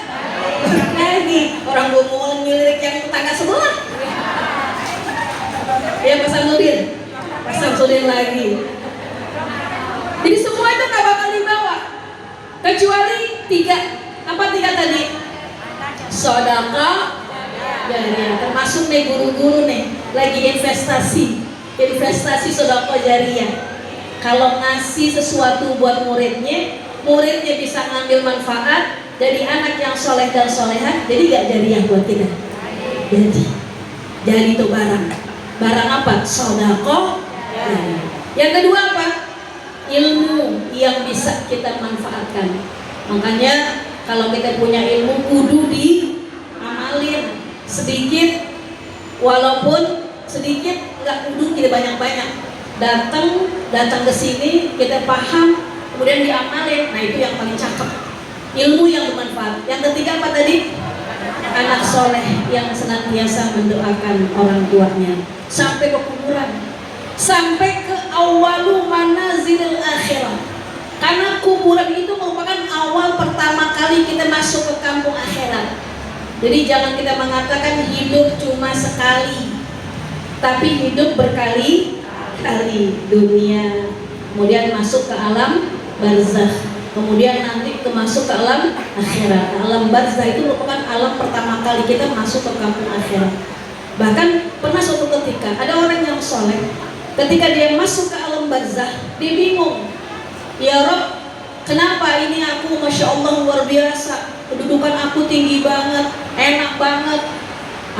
Lagi, orang gue mau ngelirik yang tetangga sebelah. Ya Pak Samsudin lagi. Jadi semua itu nggak bakal dibawa, kecuali 3 tadi? Sedekah jariyah. Termasuk nih guru-guru nih lagi investasi sedekah jariyah. Kalau ngasih sesuatu buat muridnya, muridnya bisa ngambil manfaat, jadi anak yang soleh dan soleha, jadi gak jariah buat kita. Jadi itu barang apa? Sodako. Yang kedua apa? Ilmu yang bisa kita manfaatkan. Makanya kalau kita punya ilmu kudu diamalin sedikit, walaupun sedikit nggak kudu kita banyak-banyak. Datang ke sini kita paham, kemudian diamalin. Nah itu yang paling cakep, ilmu yang bermanfaat. Yang ketiga apa tadi? Anak soleh yang senantiasa mendoakan orang tuanya sampai ke kuburan, sampai ke awalu manazilil akhirah. Karena kuburan itu merupakan awal pertama kali kita masuk ke kampung akhirat. Jadi jangan kita mengatakan hidup cuma sekali, tapi hidup berkali-kali. Dunia, kemudian masuk ke alam barzakh, kemudian nanti masuk ke alam akhirat. Alam barzakh itu merupakan alam pertama kali kita masuk ke kampung akhirat. Bahkan pernah suatu ketika ada orang yang soleh, ketika dia masuk ke alam barzakh, dia bingung, ya Rob, kenapa ini aku Masya Allah luar biasa, kedudukan aku tinggi banget, enak banget,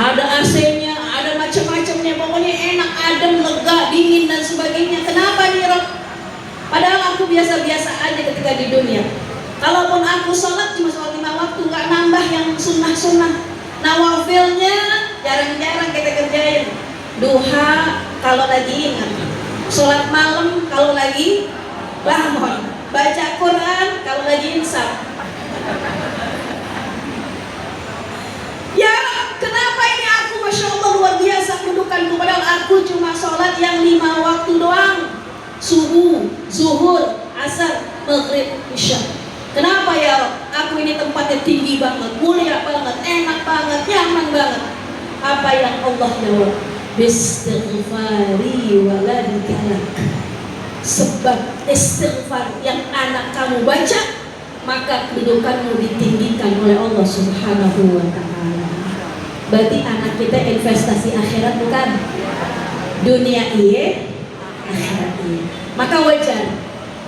ada AC-nya, ada macam-macamnya, pokoknya enak, adem, lega, dingin dan sebagainya. Kenapa nih Rob? Padahal aku biasa-biasa aja ketika di dunia. Kalaupun aku sholat cuma sholat 5 waktu, nggak nambah yang sunnah-sunnah. Nawafilnya jarang-jarang kita kerjain. Duha kalau lagi ingat, sholat malam kalau lagi bangun, baca Quran kalau lagi insaf. Ya, kenapa ini aku Masya Allah luar biasa kedudukanku, padahal aku cuma sholat yang 5 waktu doang, subuh, zuhur, asar, maghrib, isya. Kenapa ya Rob? Aku ini tempatnya tinggi banget, mulia banget, enak banget, nyaman banget. Apa yang Allah jawab? Bistighfari waladikalak. Sebab istighfar yang anak kamu baca, maka kedudukanmu ditinggikan oleh Allah Subhanahu wa ta'ala. Berarti anak kita investasi akhirat bukan? Dunia iya, akhirat iya. Maka wajar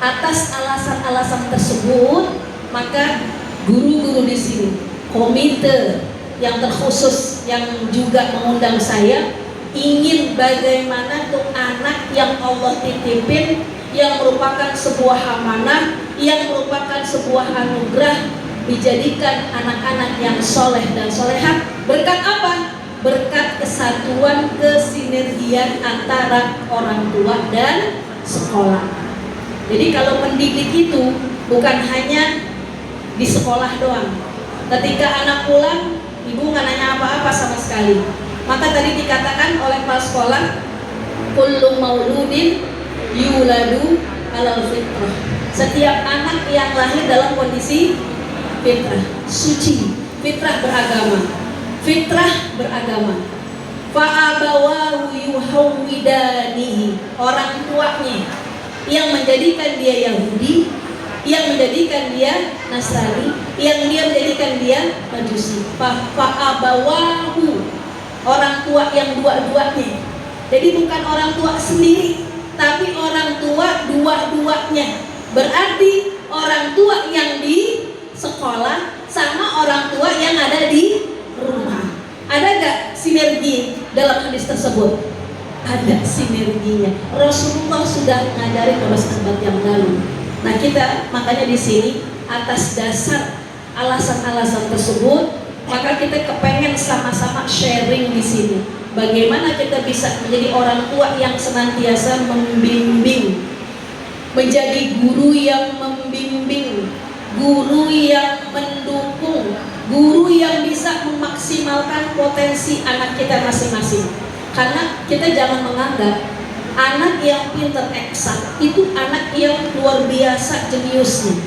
atas alasan-alasan tersebut, maka guru-guru di sini, komite yang terkhusus yang juga mengundang saya, ingin bagaimana tuh anak yang Allah titipin, yang merupakan sebuah amanah, yang merupakan sebuah anugerah, dijadikan anak-anak yang soleh dan solehah. Berkat apa? Berkat kesatuan, kesinergian antara orang tua dan sekolah. Jadi kalau pendidik itu bukan hanya di sekolah doang. Ketika anak pulang, ibu nggak nanya apa-apa sama sekali. Maka tadi dikatakan oleh kepala sekolah, kullu mauludin yuladu alal fitrah. Setiap anak yang lahir dalam kondisi fitrah, suci, fitrah beragama, fa'abawahu yuhawwidanihi. Orang tuanya yang menjadikan dia Yahudi, yang menjadikan dia Nasrani, yang dia menjadikan dia Majusi. Fa'abawahu, orang tua yang dua-duanya. Jadi bukan orang tua sendiri, tapi orang tua dua-duanya. Berarti orang tua yang di sekolah sama orang tua yang ada di rumah. Ada gak sinergi dalam hadis tersebut? Ada sinerginya. Rasulullah sudah mengajari pada sahabat yang lalu. Nah kita makanya di sini atas dasar alasan-alasan tersebut, maka kita kepengen sama-sama sharing di sini. Bagaimana kita bisa menjadi orang tua yang senantiasa membimbing, menjadi guru yang membimbing, guru yang mendukung, guru yang bisa memaksimalkan potensi anak kita masing-masing. Karena kita jangan menganggap anak yang pintar eksak itu anak yang luar biasa jeniusnya.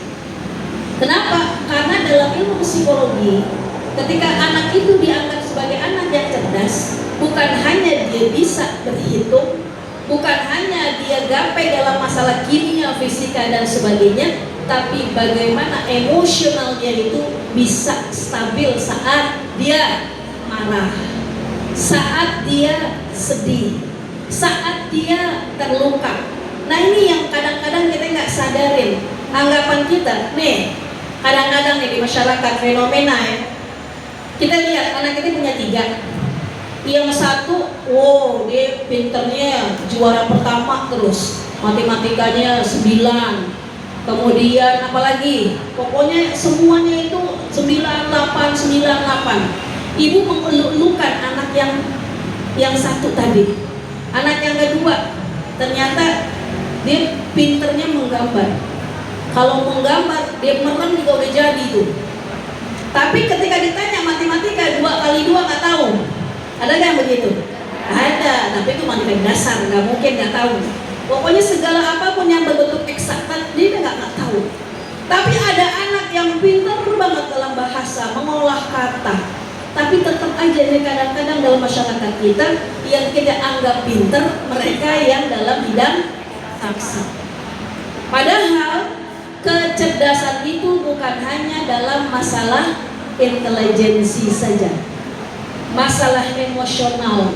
Kenapa? Karena dalam ilmu psikologi, ketika anak itu dianggap sebagai anak yang cerdas, bukan hanya dia bisa berhitung, bukan hanya dia gapai dalam masalah kimia, fisika dan sebagainya, tapi bagaimana emosionalnya itu bisa stabil saat dia marah, saat dia sedih, saat dia terluka. Nah ini yang kadang-kadang kita nggak sadarin. Anggapan kita, nih kadang-kadang nih di masyarakat fenomena ya. Kita lihat anak kita punya 3. Yang satu, wow dia pinternya juara pertama terus, matematikanya 9. Kemudian apalagi, pokoknya semuanya itu 98. Ibu mengeluh-elukan anak yang satu tadi. Anak yang kedua, ternyata dia pinternya menggambar. Kalau menggambar, dia merem juga udah jadi tuh. Tapi ketika ditanya matematika 2 kali 2 nggak tahu. Ada nggak yang begitu? Ada, tapi itu matematika dasar, nggak mungkin nggak tahu. Pokoknya segala apapun yang berbentuk eksaktad dia nggak tahu. Tapi ada anak yang pintar banget dalam bahasa, mengolah kata. Tapi tetap aja nih kadang-kadang dalam masyarakat kita yang kita anggap pintar, mereka yang dalam bidang aksara. Padahal kecerdasan itu bukan hanya dalam masalah intelijensi saja, masalah emosional,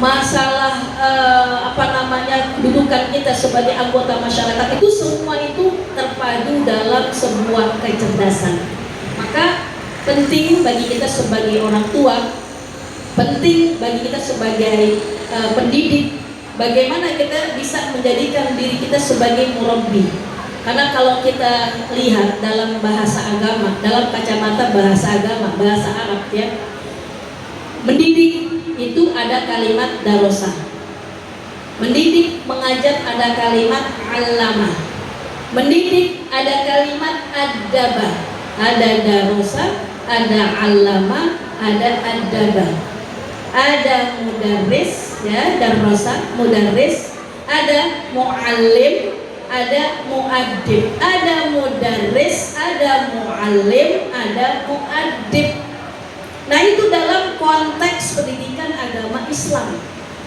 masalah kedudukan kita sebagai anggota masyarakat, itu semua itu terpadu dalam sebuah kecerdasan. Maka penting bagi kita sebagai orang tua, penting bagi kita sebagai pendidik, bagaimana kita bisa menjadikan diri kita sebagai murabbi. Karena kalau kita lihat dalam bahasa agama, dalam kacamata bahasa agama, bahasa Arab ya, mendidik itu ada kalimat darosah. Mendidik, mengajar ada kalimat allama. Mendidik ada kalimat adabah. Ada darosah, ada allama, ada adabah. Ada mudarris ya, darosah, mudarris, ada muallim, ada muaddib, ada mudarris, ada muallim, ada muaddib. Nah itu dalam konteks pendidikan agama Islam.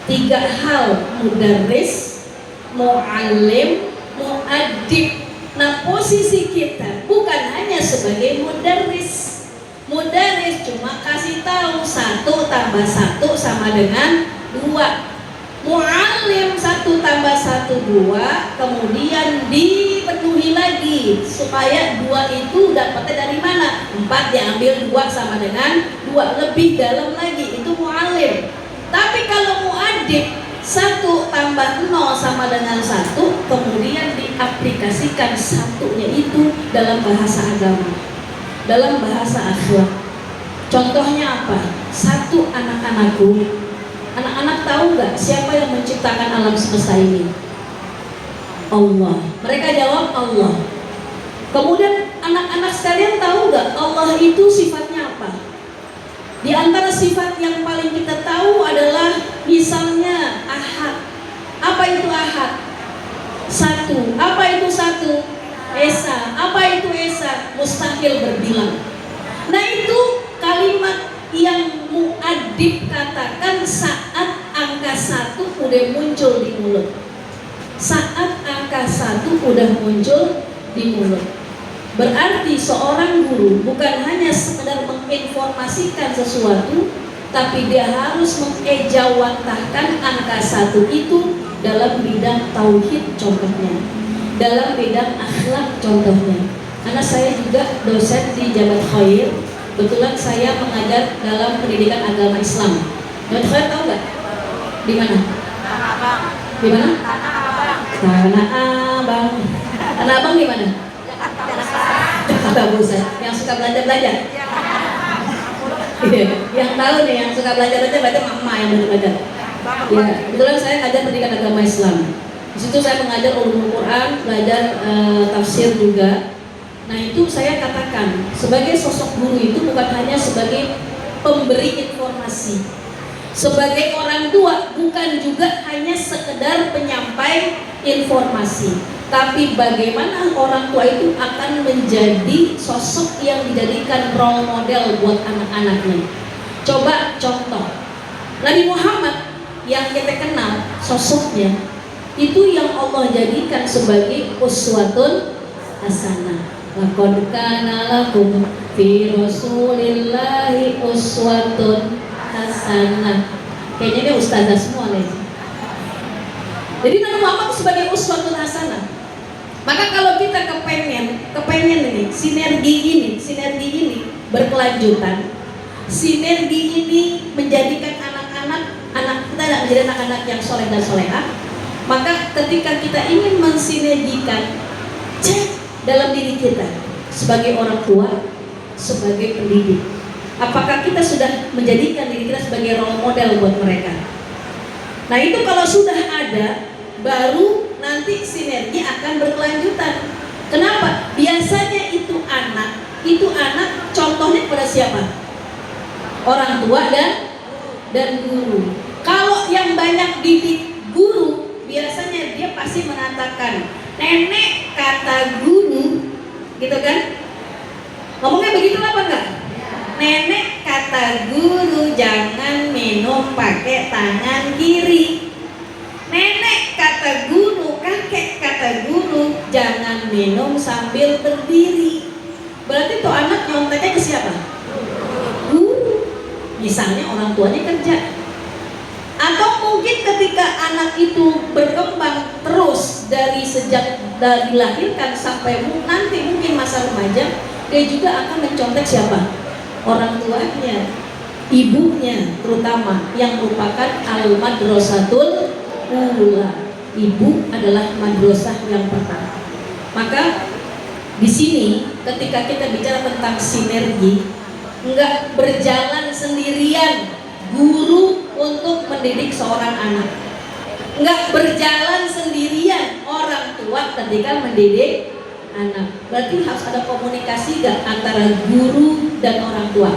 3 hal, mudarris, muallim, muaddib. Nah posisi kita bukan hanya sebagai mudarris. Mudarris cuma kasih tahu 1 tambah 1 sama dengan 2. Muallim 1 tambah 1 2, kemudian dipenuhi lagi supaya 2 itu dapatnya dari mana? 4 diambil 2 sama dengan 2, lebih dalam lagi, itu muallim. Tapi kalau muaddib 1 tambah 0 sama dengan 1, kemudian diaplikasikan satunya itu dalam bahasa agama, dalam bahasa akhlak. Contohnya apa? 1 anak-anakku, anak-anak tahu nggak siapa yang menciptakan alam semesta ini? Allah. Mereka jawab Allah. Kemudian anak-anak sekalian tahu nggak Allah itu sifatnya apa? Di antara sifat yang paling kita tahu adalah misalnya ahad. Apa itu ahad? 1. Apa itu 1? Esa. Apa itu esa? Mustahil berbilang. Nah itu kalimat yang muaddib katakan saat angka 1 udah muncul di mulut. Saat angka 1 udah muncul di mulut. Berarti seorang guru bukan hanya sekedar menginformasikan sesuatu, tapi dia harus mengejawantahkan angka 1 itu dalam bidang tauhid contohnya, dalam bidang akhlak contohnya. Karena saya juga dosen di Jabat Khair. Kebetulan saya mengajar dalam pendidikan agama Islam. Jabat Khair tahu nggak? Di mana? Di mana? Tanah Abang. Tanah Abang di mana? Jakarta Pusat. Yang suka belajar. Yang tahu nih, yang suka belajar berarti mama yang belajar. Ya, kebetulan saya ngajar pendidikan agama Islam. Di situ saya mengajar ulumul Quran, belajar tafsir juga. Nah itu saya katakan sebagai sosok guru itu bukan hanya sebagai pemberi informasi, sebagai orang tua bukan juga hanya sekedar penyampai informasi, tapi bagaimana orang tua itu akan menjadi sosok yang dijadikan role model buat anak-anaknya. Coba contoh Nabi Muhammad yang kita kenal sosoknya itu yang Allah jadikan sebagai uswatun hasanah. Laqad kana lakum fi Rasulillahi uswatun hasanah. Kayaknya dia ustazah semua nih. Jadi Nabi Muhammad itu sebagai uswatun hasanah. Maka kalau kita kepengen ini sinergi ini berkelanjutan, sinergi ini menjadikan anak kita menjadi anak-anak yang soleh dan solehah. Maka ketika kita ingin mensinergikan, cek dalam diri kita sebagai orang tua, sebagai pendidik, apakah kita sudah menjadikan diri kita sebagai role model buat mereka. Nah itu kalau sudah ada, baru nanti sinergi akan berkelanjutan. Kenapa? Biasanya itu anak contohnya pada siapa? Orang tua dan guru. Kalau yang banyak didik guru, biasanya dia pasti mengatakan, nenek kata guru, gitu kan? Ngomongnya begitu apa enggak? Nenek kata guru jangan minum pakai tangan kiri. Nenek kata guru, kakek kata guru jangan minum sambil berdiri. Berarti tuh anak nyonteknya ke siapa? Guru. Misalnya orang tuanya kerja. Atau mungkin ketika anak itu berkembang terus sejak dilahirkan sampai nanti mungkin masa remaja, dia juga akan mencontek siapa? Orang tuanya, ibunya terutama, yang merupakan al-madrasatul ula. Ibu adalah madrasah yang pertama. Maka di sini ketika kita bicara tentang sinergi, enggak berjalan sendirian guru untuk mendidik seorang anak, enggak berjalan sendirian orang tua ketika mendidik anak. Berarti harus ada komunikasi gak antara guru dan orang tua.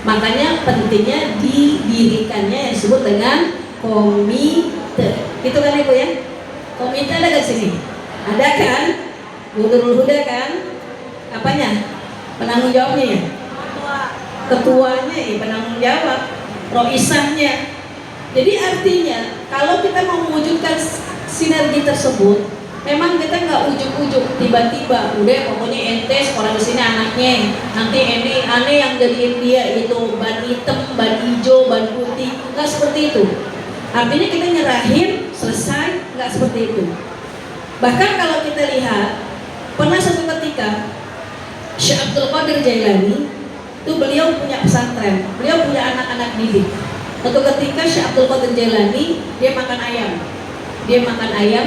Makanya pentingnya didirikannya yang disebut dengan komite. Gitu kan Ibu ya? Komite ada gak sini? Ada kan? Nurul Huda kan? Apanya? Penanggung jawabnya ya? Ketuanya ya penanggung jawab. Roisahnya. Jadi artinya kalau kita mau mewujudkan sinergi tersebut, memang kita nggak ujuk-ujuk tiba-tiba udah pokoknya ente sekolah di sini anaknya, nanti ini aneh yang jadiin dia itu ban hitam, ban hijau, ban putih, nggak seperti itu. Artinya kita nyerahin selesai, nggak seperti itu. Bahkan kalau kita lihat pernah suatu ketika Syekh Abdul Qadir Jailani itu beliau punya pesantren, beliau punya anak-anak didik. Suatu ketika Syekh Abdul Qadir Jailani dia makan ayam,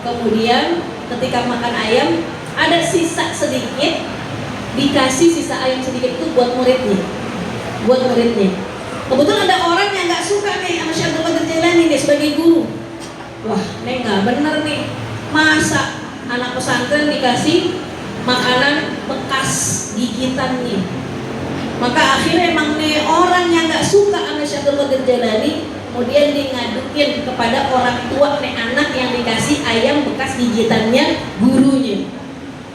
kemudian ketika makan ayam ada sisa sedikit, dikasih sisa ayam sedikit itu buat muridnya. Kebetulan ada orang yang nggak suka nih sama Syekh Abdul Qadir Jailani dia sebagai guru. Wah, ini nggak bener nih, masa anak pesantren dikasih makanan bekas gigitannya. Maka akhirnya emang nih orang yang nggak suka sama Syekh Abdul Qadir Jailani, kemudian dia ngaduin kepada orang tua nih anak yang dikasih ayam bekas gigitannya gurunya.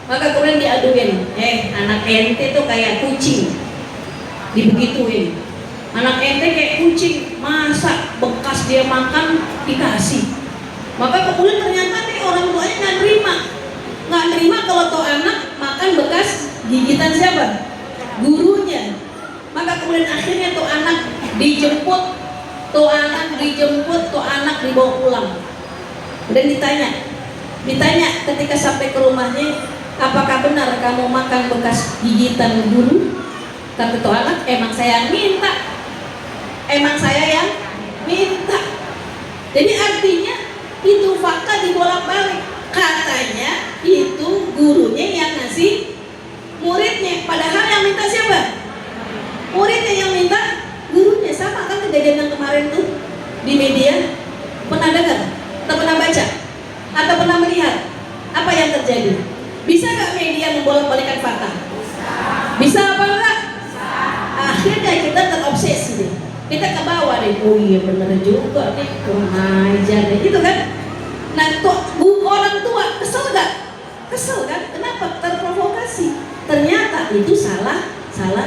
Maka kemudian diaduin, anak ente tuh kayak kucing, dibegituin. Anak ente kayak kucing, masa bekas dia makan dikasih. Maka kemudian ternyata nih orang tuanya nggak nerima kalau tuh anak makan bekas gigitan siapa? Gurunya. Maka kemudian akhirnya tuh anak dijemput, tuh anak dibawa pulang. Kemudian ditanya ketika sampai ke rumahnya, apakah benar kamu makan bekas gigitan guru? Kata tuh anak, emang saya yang minta. Jadi artinya itu fakta dibolak-balik. Katanya itu gurunya yang ngasih muridnya, padahal yang minta siapa? Muridnya yang minta gurunya. Sama kan kejadian yang kemarin tuh di media, pernah dengar? Atau pernah baca? Atau pernah melihat? Apa yang terjadi? Bisa gak media membolak-balikan fakta? Bisa apa enggak? Akhirnya kita terobsesi deh. Kita ke bawah deh, oh iya bener juga nih, kurang ajar deh, gitu kan? Nah orang tua kesel gak? Kesel kan? Kenapa? Terprovokasi. Ternyata itu salah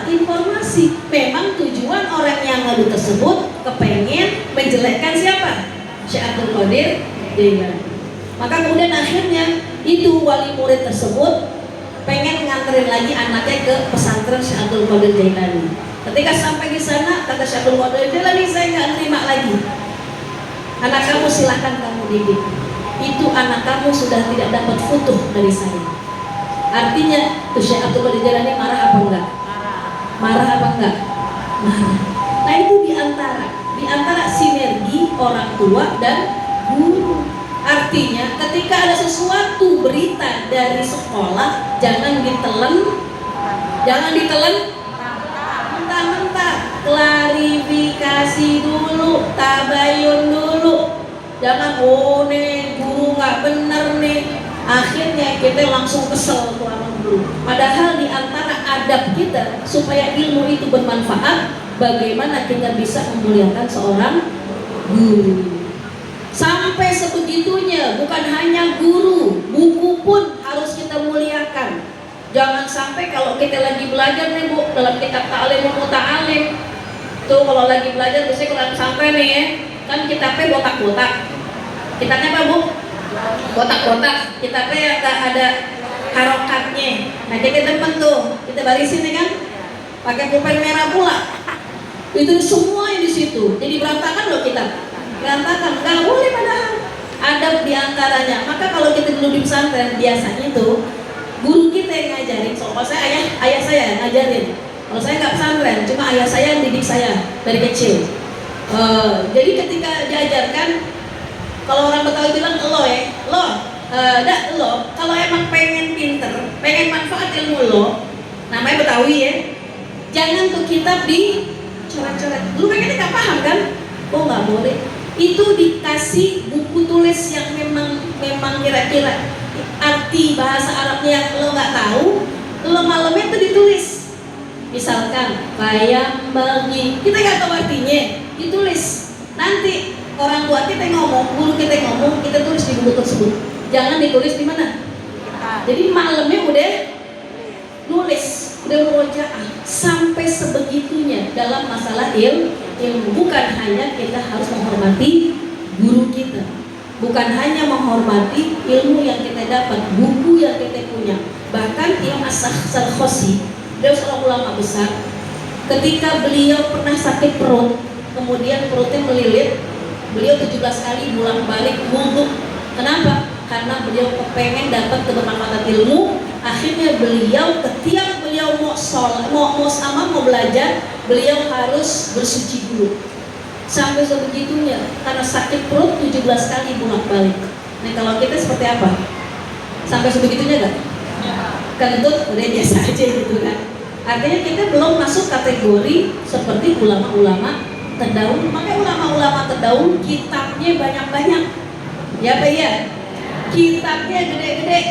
informasi. Memang tujuan orang yang ngadu tersebut kepengen menjelekkan siapa? Syekh Abdul Qadir Jailani. Maka kemudian akhirnya itu wali murid tersebut pengen nganterin lagi anaknya ke pesantren Syekh Abdul Qadir Jailani. Ketika sampai di sana kata Syekh Abdul Qadir Jailani, saya nggak terima lagi. Anak kamu silahkan kamu didik. Itu anak kamu sudah tidak dapat futuh dari saya. Artinya tuh Syekh Abdul Qadir Jailani marah apa enggak? Marah apa enggak? Marah. Nah itu diantara sinergi orang tua dan guru. Artinya ketika ada sesuatu berita dari sekolah, jangan ditelan mentah-mentah, klarifikasi dulu, tabayun dulu. Jangan nih guru nggak bener nih, akhirnya kita langsung kesel tuh sama guru. Padahal diantara adab kita supaya ilmu itu bermanfaat, bagaimana kita bisa memuliakan seorang guru. Sampai sebegitunya, bukan hanya guru, buku pun harus kita muliakan. Jangan sampai kalau kita lagi belajar nih Bu, dalam kitab ta'lim muta'alim tuh, kalau lagi belajar biasanya kalau sampai nih ya, kan kitabnya botak-botak. Kitabnya apa Bu? Botak-botak. Kitabnya ada harokatnya. Nah kita temen tuh, kita barisin nih kan, pakai pulpen merah pula. Itu semua yang di situ. Jadi berantakan loh kitab. Berantakan, nggak boleh padahal. Adab diantaranya. Maka kalau kita dulu di pesantren, biasanya tuh guru kita yang ngajarin. Soalnya saya ayah saya yang ngajarin. Kalau saya nggak pesantren, cuma ayah saya yang didik saya dari kecil. Jadi ketika diajarkan, kalau orang Betawi bilang lo kalau emang pengen pinter, pengen manfaat ilmu lo, namanya Betawi ya, jangan tuh kitab dicoret-coret. Dulu pengennya nggak paham kan? Oh nggak boleh. Itu dikasih buku tulis yang memang kira-kira arti bahasa Arabnya yang lo nggak tahu, lo malamnya itu ditulis. Misalkan bayam bagi, kita nggak tahu artinya, ditulis. Nanti orang tua kita ngomong, guru kita ngomong, kita tulis di buku tersebut. Jangan ditulis di mana. Jadi malamnya udah nulis, udah murojaah. Sampai sebegitunya dalam masalah ilmu. Bukan hanya kita harus menghormati guru kita, bukan hanya menghormati ilmu yang kita dapat, buku yang kita punya. Bahkan Imam As-Sarkhosi, beliau seorang ulama besar, ketika beliau pernah sakit perut, kemudian perutnya melilit, beliau 17 kali bolak-balik wudu. Kenapa? Karena beliau kepengen dapat kebermanfaatan ilmu. Akhirnya beliau ketika beliau mau belajar, beliau harus bersuci dulu. Sampai sebegitunya, karena sakit perut 17 kali bolak-balik. Nah kalau kita seperti apa? Sampai sebegitunya nggak? Kentut udah biasa aja gitu kan. Artinya kita belum masuk kategori seperti ulama-ulama terdahulu. Makanya ulama-ulama terdahulu kitabnya banyak-banyak. Ya Pak ya? Kitabnya gede-gede.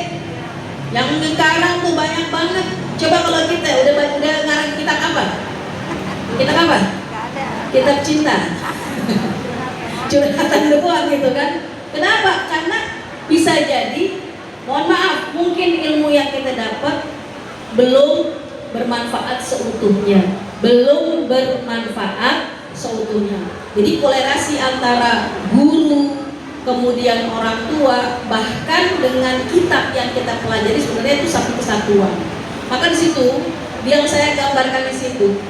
Yang sekarang tuh banyak banget. Coba kalau kita udah ngarang kitab apa? Kitab apa? Kitab cinta. Curhatan doang gitu kan. Kenapa? Karena bisa jadi, mohon maaf, mungkin ilmu yang kita dapat belum bermanfaat seutuhnya. Belum bermanfaat seutuhnya. Jadi kolerasi antara guru, kemudian orang tua, bahkan dengan kitab yang kita pelajari sebenarnya itu satu kesatuan. Maka di situ yang saya gambarkan di situ,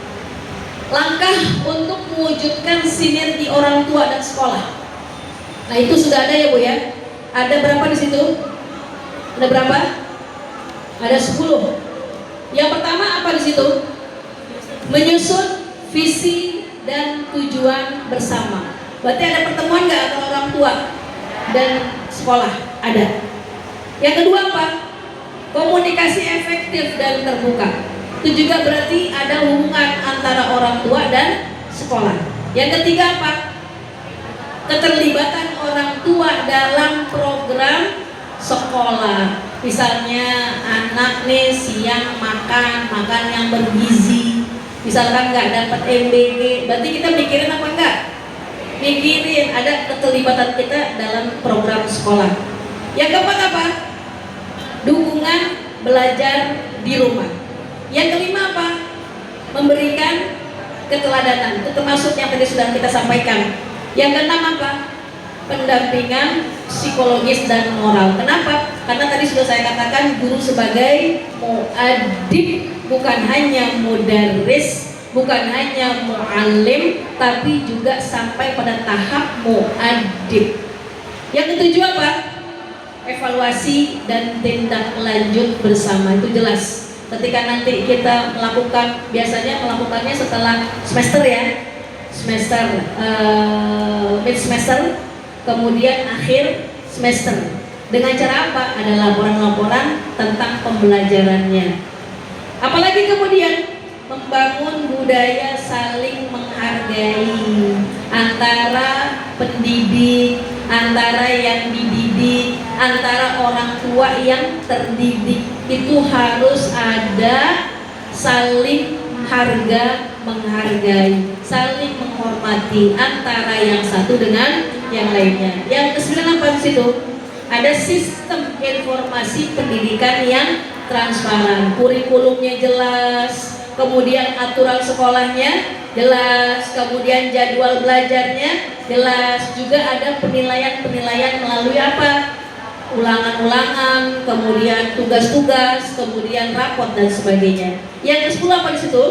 langkah untuk mewujudkan sinergi orang tua dan sekolah. Nah itu sudah ada ya Bu ya. Ada berapa di situ? Ada berapa? Ada 10. Yang pertama apa di situ? Menyusun visi dan tujuan bersama. Berarti ada pertemuan nggak antara orang tua dan sekolah? Ada. Yang kedua apa? Komunikasi efektif dan terbuka. Itu juga berarti ada hubungan antara orang tua dan sekolah. Yang ketiga apa? Keterlibatan orang tua dalam program sekolah. Misalnya anak nih siang makan yang bergizi, misalkan nggak dapat MBG, berarti kita mikirin apa enggak? Mikirin ada keterlibatan kita dalam program sekolah. Yang keempat apa? Dukungan belajar di rumah. Yang kelima apa? Memberikan keteladanan. Itu termasuk yang tadi sudah kita sampaikan. Yang keenam apa? Pendampingan psikologis dan moral. Kenapa? Karena tadi sudah saya katakan guru sebagai muadib, bukan hanya mudarris, bukan hanya mu'alim, tapi juga sampai pada tahap mu'addib. Yang ketujuh apa? Evaluasi dan tindak lanjut bersama. Itu jelas. Ketika nanti kita melakukan, biasanya melakukannya setelah semester ya, mid semester, kemudian akhir semester. Dengan cara apa? Ada laporan-laporan tentang pembelajarannya. Apalagi kemudian membangun budaya saling menghargai antara pendidik, antara yang dididik, antara orang tua yang terdidik. Itu harus ada saling harga menghargai, saling menghormati antara yang satu dengan yang lainnya. Yang kesembilan apa di situ? Ada sistem informasi pendidikan yang transparan, kurikulumnya jelas, kemudian aturan sekolahnya jelas, kemudian jadwal belajarnya jelas, juga ada penilaian-penilaian melalui apa? Ulangan-ulangan, kemudian tugas-tugas, kemudian rapot dan sebagainya. Yang ke-10 apa di situ?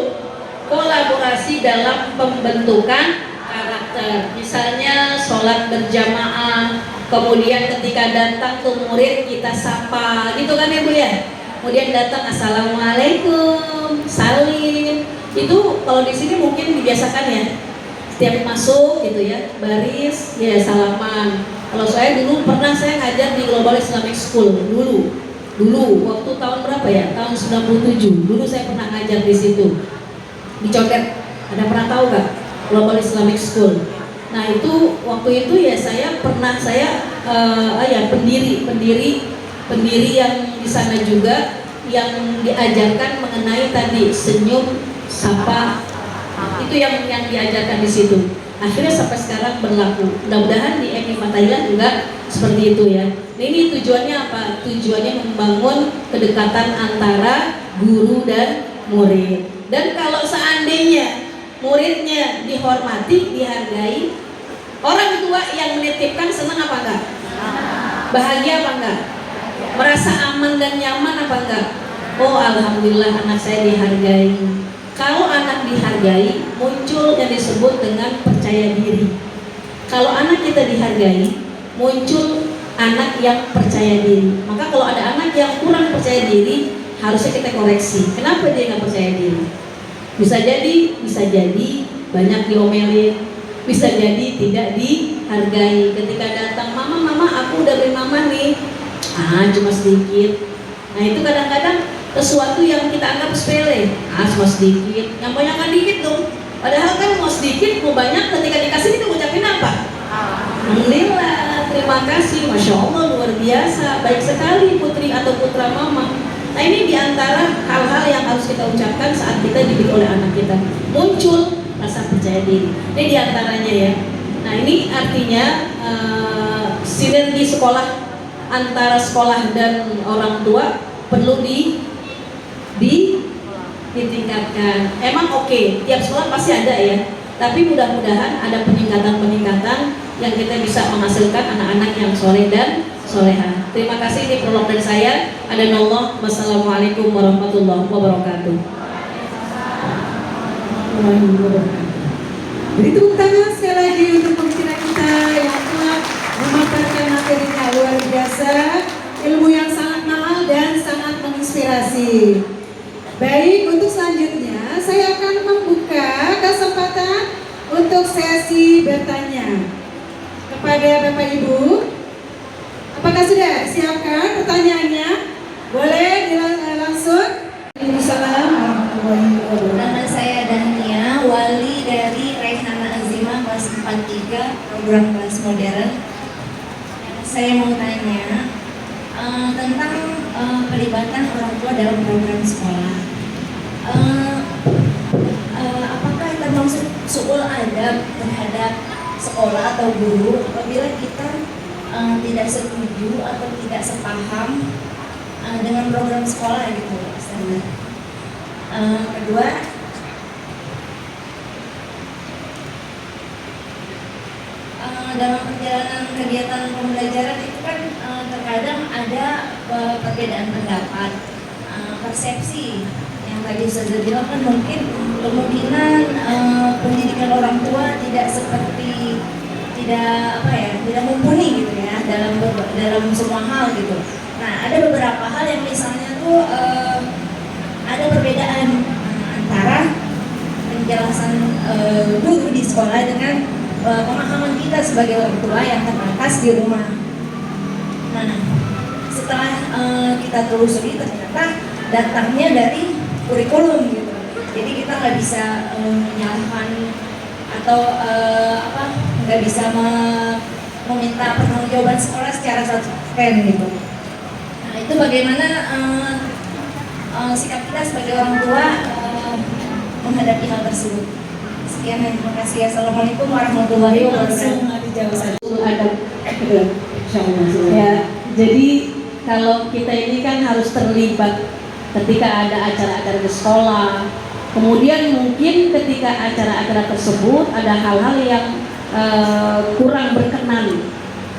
Kolaborasi dalam pembentukan karakter. Misalnya sholat berjamaah, kemudian ketika datang tuh murid kita sapa, gitu kan ya Bu ya? Kemudian datang assalamualaikum, salim. Itu kalau di sini mungkin dibiasakan ya. Setiap masuk gitu ya, baris, ya salaman. Kalau saya dulu pernah saya ngajar di Global Islamic School dulu waktu tahun berapa ya? Tahun 97. Dulu saya pernah ngajar di situ. Di Condet. Ada pernah tahu nggak? Global Islamic School. Nah itu waktu itu ya saya pendiri yang di sana juga yang diajarkan mengenai tadi senyum, sapa. Itu yang diajarkan di situ. Akhirnya sampai sekarang berlaku. Mudah-mudahan di MI Fathahillah juga seperti itu ya. Nah, ini tujuannya apa? Tujuannya membangun kedekatan antara guru dan murid. Dan kalau seandainya muridnya dihormati, dihargai, orang tua yang menitipkan senang apa enggak? Bahagia apa enggak? Merasa aman dan nyaman apa enggak? Oh alhamdulillah anak saya dihargai. Kalau anak dihargai, muncul yang disebut dengan percaya diri. Kalau anak kita dihargai, muncul anak yang percaya diri. Maka kalau ada anak yang kurang percaya diri, harusnya kita koreksi. Kenapa dia nggak percaya diri? Bisa jadi banyak diomelin, bisa jadi tidak dihargai. Ketika datang, mama aku udah beri mama nih, cuma sedikit. Nah itu kadang-kadang sesuatu yang kita anggap sepele, cuma sedikit, yang banyak kan dikit dong. Padahal kan mau sedikit, mau banyak, ketika dikasih kita ucapin apa? Alhamdulillah, terima kasih, masya Allah luar biasa, baik sekali putri atau putra mama. Nah ini diantara hal-hal yang harus kita ucapkan saat kita dididik oleh anak kita, muncul rasa percaya diri. Ini diantaranya ya. Nah ini artinya sinergi sekolah antara sekolah dan orang tua perlu ditingkatkan. Emang oke, tiap sekolah pasti ada ya. Tapi mudah-mudahan ada peningkatan yang kita bisa menghasilkan anak-anak yang soleh dan soleha. Terima kasih, ini prolog dari saya. Adanallah, wassalamualaikum warahmatullahi wabarakatuh. Beri tepuk tangan sekali lagi untuk pembicara kita yang telah memaparkan materinya luar biasa, ilmu yang sangat mahal dan sangat menginspirasi. Baik, untuk selanjutnya saya akan membuka kesempatan untuk sesi bertanya kepada Bapak Ibu. Apakah sudah siapkan pertanyaannya? Boleh langsung. Assalamualaikum warahmatullahi wabarakatuh. Nama saya Dania, wali dari Raihana Azimah kelas 43 program kelas modern. Saya mau tanya tentang pelibatan orang tua dalam program sekolah. Apakah termasuk su'ul adab terhadap sekolah atau guru apabila kita tidak setuju atau tidak sepaham dengan program sekolah gitu, Ustazah? Kedua, dalam perjalanan kegiatan pembelajaran itu kan terkadang ada perbedaan pendapat, persepsi yang tadi saya bilang kan mungkin kemungkinan pendidikan orang tua tidak seperti tidak mumpuni gitu ya dalam semua hal gitu. Nah, ada beberapa hal yang misalnya tuh ada perbedaan antara penjelasan guru di sekolah dengan pemahaman kita sebagai orang tua yang terbatas di rumah. Nah, setelah kita telusuri ternyata datangnya dari kurikulum gitu. Jadi kita nggak bisa menyalahkan atau nggak bisa meminta pertanggungjawaban sekolah secara 100% gitu. Nah, itu bagaimana sikap kita sebagai orang tua menghadapi hal tersebut. Sekian, terima kasih. Assalamualaikum warahmatullahi wabarakatuh. Dijawab saja. Ada ya. Jadi kalau kita ini kan harus terlibat ketika ada acara-acara di sekolah. Kemudian mungkin ketika acara-acara tersebut ada hal-hal yang kurang berkenan.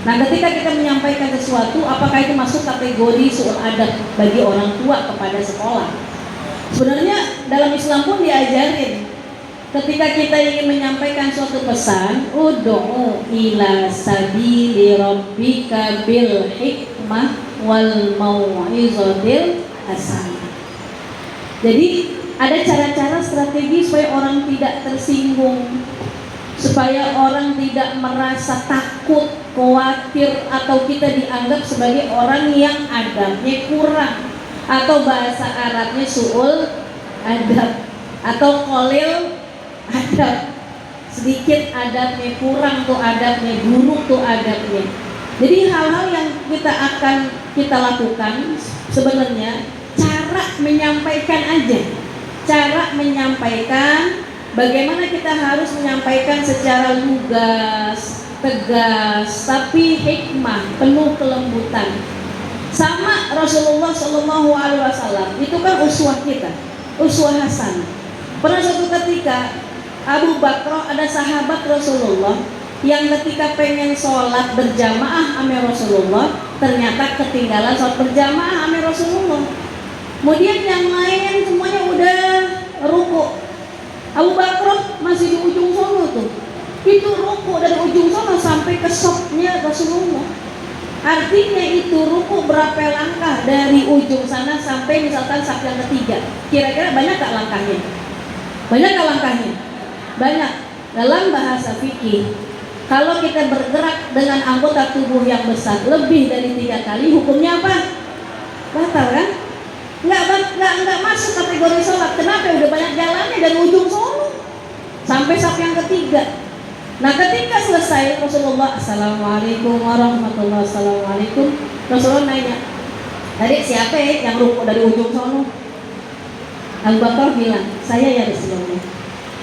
Nah, ketika kita menyampaikan sesuatu, apakah itu masuk kategori suul adab bagi orang tua kepada sekolah? Sebenarnya dalam Islam pun diajarin ketika kita ingin menyampaikan suatu pesan, ud'u ila sabili rabbika bil hikmah wal mau'izatil hasanah. Jadi ada cara-cara strategi supaya orang tidak tersinggung, supaya orang tidak merasa takut, khawatir, atau kita dianggap sebagai orang yang adabnya kurang, atau bahasa Arabnya su'ul adab, atau kolil adab, sedikit adabnya, kurang tuh adabnya, buruk tuh adabnya. Jadi hal-hal yang kita lakukan sebenarnya cara menyampaikan aja, cara menyampaikan bagaimana kita harus menyampaikan secara lugas, tegas, tapi hikmah, penuh kelembutan. Sama Rasulullah Shallallahu Alaihi Wasallam itu kan uswah kita, uswah hasanah. Pernah suatu ketika Abu Bakar, ada sahabat Rasulullah yang ketika pengen sholat berjamaah sama Rasulullah, ternyata ketinggalan sholat berjamaah sama Rasulullah. Kemudian yang lain semuanya udah ruku, Abu Bakar masih di ujung sono tuh. Itu ruku dari ujung sono sampai ke sopnya Rasulullah. Artinya itu ruku berapa langkah dari ujung sana sampai misalkan saf yang ketiga. Kira-kira banyak gak langkahnya? Banyak gak langkahnya? Banyak. Dalam bahasa fikih, kalau kita bergerak dengan anggota tubuh yang besar lebih dari 3 kali, hukumnya apa? Batal kan? Nggak masuk kategori sholat. Kenapa? Udah banyak jalannya dari ujung sono sampai saf yang ketiga. Nah, ketika selesai Rasulullah Assalamualaikum warahmatullahi wabarakatuh, Rasulullah nanya, tadi siapa yang ruku dari ujung sono? Abu Bakar bilang, saya ya Rasulullah.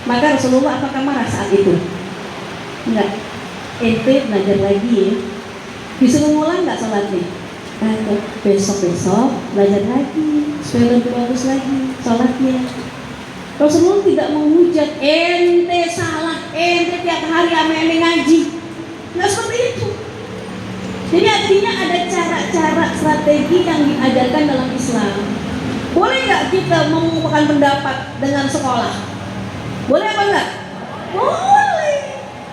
Maka Rasulullah apakah marah saat itu? Enggak. Ente belajar lagi ya. Disuruh ngulang nggak sholatnya? Besok belajar lagi supaya lebih bagus lagi sholatnya. Rasulullah tidak menghujat, ente salah, ente tiap hari ame ngaji. Nggak seperti itu. Jadi artinya ada cara-cara strategi yang diajarkan dalam Islam. Boleh nggak kita mengungkapkan pendapat dengan sekolah? Boleh apa enggak? Boleh.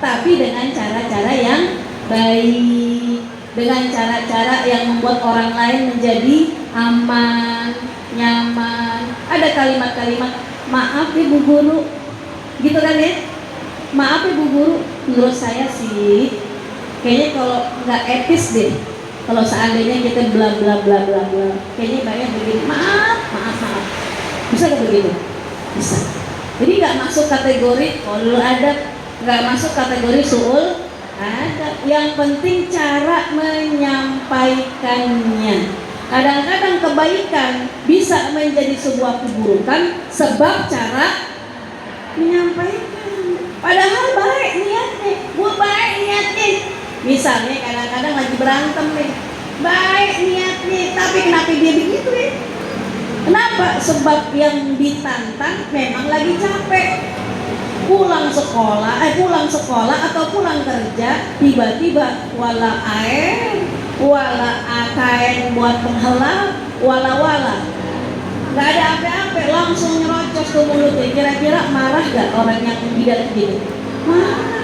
Tapi dengan cara-cara yang baik, dengan cara-cara yang membuat orang lain menjadi aman, nyaman. Ada kalimat-kalimat, maaf ibu guru, gitu kan ya? Maaf ibu guru, menurut saya sih kayaknya kalau nggak etis deh kalau seandainya kita bla bla bla bla bla, kayaknya banyak begini, maaf, bisa nggak begitu? Bisa. Jadi nggak masuk kategori ulul adab, nggak masuk kategori suul adab. Yang penting cara menyampaikannya. Kadang-kadang kebaikan bisa menjadi sebuah keburukan sebab cara menyampaikan. Padahal baik niatnya, baik niatnya. Misalnya kadang-kadang lagi berantem nih, baik niatnya, tapi kenapa dia begitu ya? Kenapa? Sebab yang ditantang memang lagi capek. Pulang sekolah atau pulang kerja, tiba-tiba wala air, wala kain buat penghalang, wala nggak ada apa-apa, langsung nyerocos ke mulutnya. Kira-kira marah gak orang yang tidak gitu? Marah.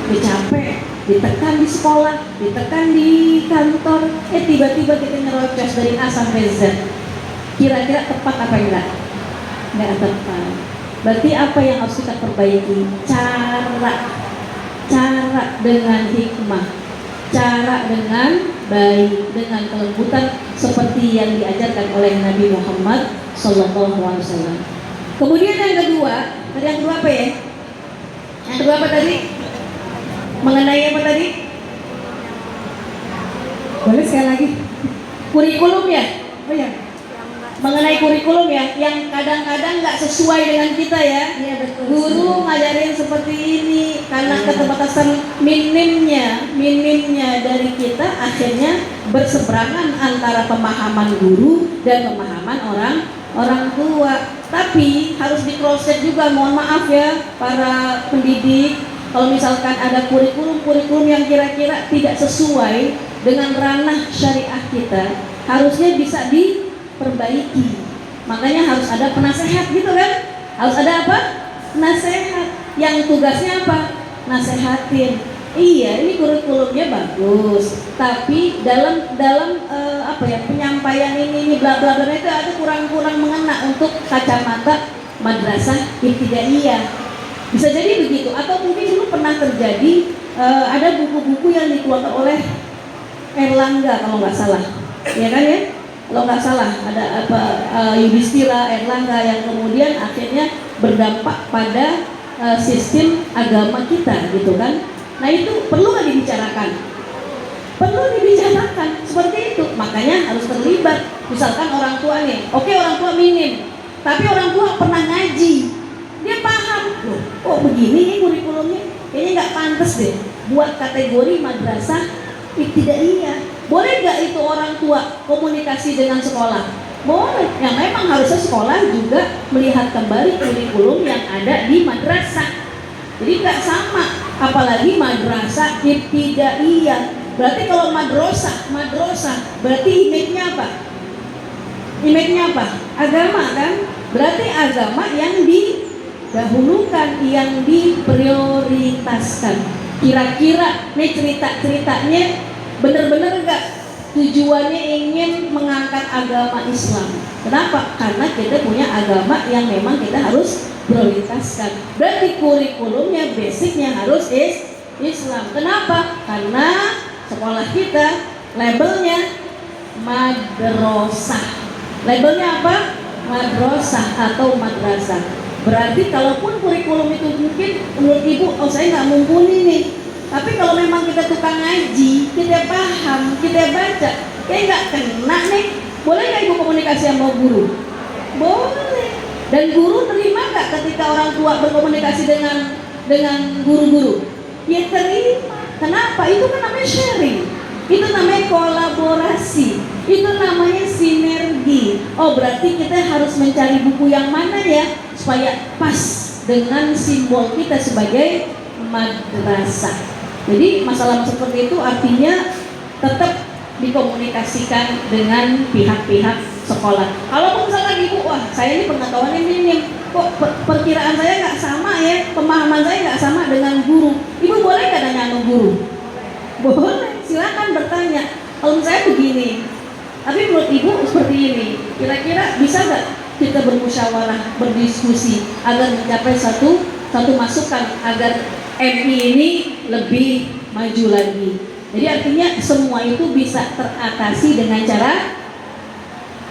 Dia capek, ditekan di sekolah, ditekan di kantor, tiba-tiba kita nyerocos dari A sampai Z. Kira-kira tepat apa enggak? Enggak tepat. Berarti apa yang harus kita perbaiki? Cara dengan hikmah, cara dengan baik, dengan kelembutan seperti yang diajarkan oleh Nabi Muhammad SAW. Kemudian yang kedua, apa ya? Yang kedua apa tadi? Mengenai apa tadi? Boleh sekali lagi? Kurikulum ya? Oh ya. Mengenai kurikulum ya, yang kadang-kadang nggak sesuai dengan kita ya. Iya betul. Guru ngajarin seperti ini karena keterbatasan minimnya dari kita, akhirnya berseberangan antara pemahaman guru dan pemahaman orang tua. Tapi harus di cross check juga, mohon maaf ya para pendidik, kalau misalkan ada kurikulum yang kira-kira tidak sesuai dengan ranah syariah kita, harusnya bisa diperbaiki. Makanya harus ada penasehat gitu kan? Harus ada apa? Nasehat. Yang tugasnya apa? Nasehatin. Iya, ini kurikulumnya bagus, tapi dalam penyampaian ini bla bla bla itu ada kurang mengena untuk kacamata madrasah ibtidaiyah. Bisa jadi begitu, atau mungkin dulu pernah terjadi ada buku-buku yang dikeluarkan oleh Erlangga kalau nggak salah, ya kan ya? Kalau nggak salah ada Yudhistira Erlangga yang kemudian akhirnya berdampak pada sistem agama kita, gitu kan? Nah itu perlu nggak dibicarakan? Perlu dibicarakan seperti itu. Makanya harus terlibat. Misalkan orang tua nih, oke orang tua minim, tapi orang tua pernah ngaji, dia paham. Loh, kok begini nih kurikulumnya? Kayaknya nggak pantas deh buat kategori madrasah ibtidaiyah. Boleh nggak itu orang tua komunikasi dengan sekolah? Boleh. Yang memang harusnya sekolah juga melihat kembali kurikulum yang ada di madrasah. Jadi nggak sama, apalagi madrasah ibtidaiyah. Berarti kalau madrasah berarti image-nya apa? Image-nya apa? Agama kan? Berarti agama yang didahulukan, yang diprioritaskan. Kira-kira nih cerita-ceritanya bener-bener nggak tujuannya ingin mengangkat agama Islam? Kenapa? Karena kita punya agama yang memang kita harus prioritaskan. Berarti kurikulumnya basicnya harus Islam. Kenapa? Karena sekolah kita labelnya madrasah. Labelnya apa? Madrasah atau madrasah. Berarti kalaupun kurikulum itu mungkin menurut ibu, saya nggak mumpuni nih. Tapi kalau memang kita tukang ngaji, kita paham, kita baca, kayak nggak kena nih. Boleh nggak ibu komunikasi sama guru? Boleh. Dan guru terima nggak ketika orang tua berkomunikasi dengan guru-guru? Ya terima. Kenapa? Itu kan namanya sharing. Itu namanya kolaborasi. Itu namanya sinergi. Oh berarti kita harus mencari buku yang mana ya supaya pas dengan simbol kita sebagai madrasah. Jadi masalah seperti itu artinya tetap dikomunikasikan dengan pihak-pihak sekolah. Kalaupun misalkan ibu, wah saya ini pengetahuannya minim, kok perkiraan saya nggak sama ya, pemahaman saya nggak sama dengan guru. Ibu boleh nggak nanya sama guru? Boleh, silakan bertanya. Kalau saya begini, tapi menurut ibu seperti ini, kira-kira bisa nggak kita bermusyawarah, berdiskusi agar mencapai satu masukan agar MI ini lebih maju lagi. Jadi artinya semua itu bisa teratasi dengan cara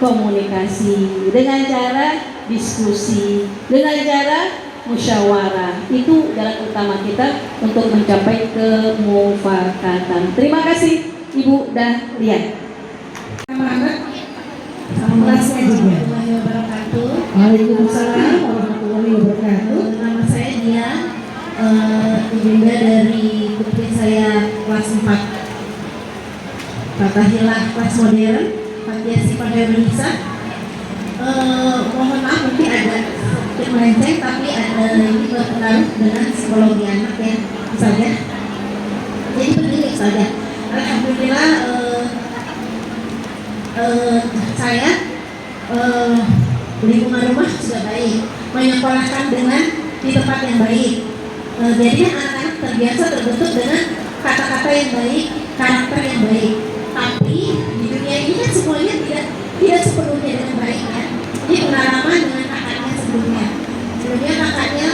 komunikasi, dengan cara diskusi, dengan cara musyawarah. Itu jalan utama kita untuk mencapai kemufakatan. Terima kasih Ibu Dahlia. Kelasnya juga. Warahmatullahi wabarakatuh. Waalaikumsalam warahmatullahi wabarakatuh. Nama saya Dia, ibunda dari putri saya kelas 4 Fatahillah kelas modern Fatiasi Padarunisa. Mohon maaf mungkin agak sedikit melenceng, tapi ada ini berpengaruh dengan psikologi anak ya saja. Jadi begini saja. Alhamdulillah saya menyekolahkan dengan di tempat yang baik. Jadinya anak-anak terbiasa terbentuk dengan kata-kata yang baik, karakter yang baik. Tapi di dunia ini kan semuanya tidak sepenuhnya dengan baik ya. Ini pengalaman dengan kakaknya sebelumnya. Sebelumnya kakaknya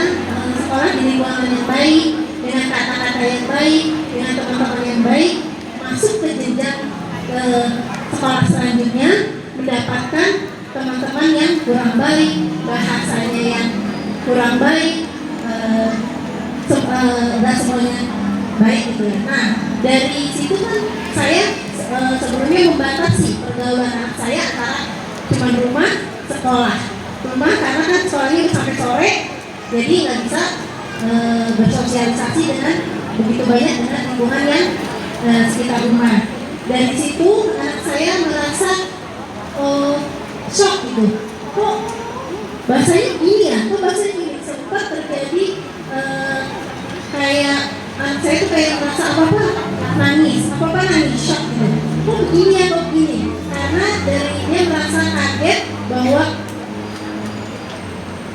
sekolah di lingkungan yang baik, dengan kata-kata yang baik, dengan teman-teman yang baik, masuk ke jenjang ke sekolah selanjutnya, mendapatkan teman-teman yang kurang baik, bahasanya yang kurang baik, nggak semuanya baik gitu ya. Nah dari situ kan saya sebelumnya membatasi pergaulan anak saya antara cuma rumah sekolah. Rumah karena kan sekolahnya sampai sore, jadi nggak bisa bersosialisasi dengan begitu banyak dengan lingkungan yang sekitar rumah. Dari situ anak saya merasa shock gitu. Kok bahasanya gini ya? Kok bahasanya gini? Sempat terjadi kayak anak saya tuh kayak merasa apa-apa nangis, shock gitu. Kok begini ya, kok begini? Karena dari dia merasa kaget bahwa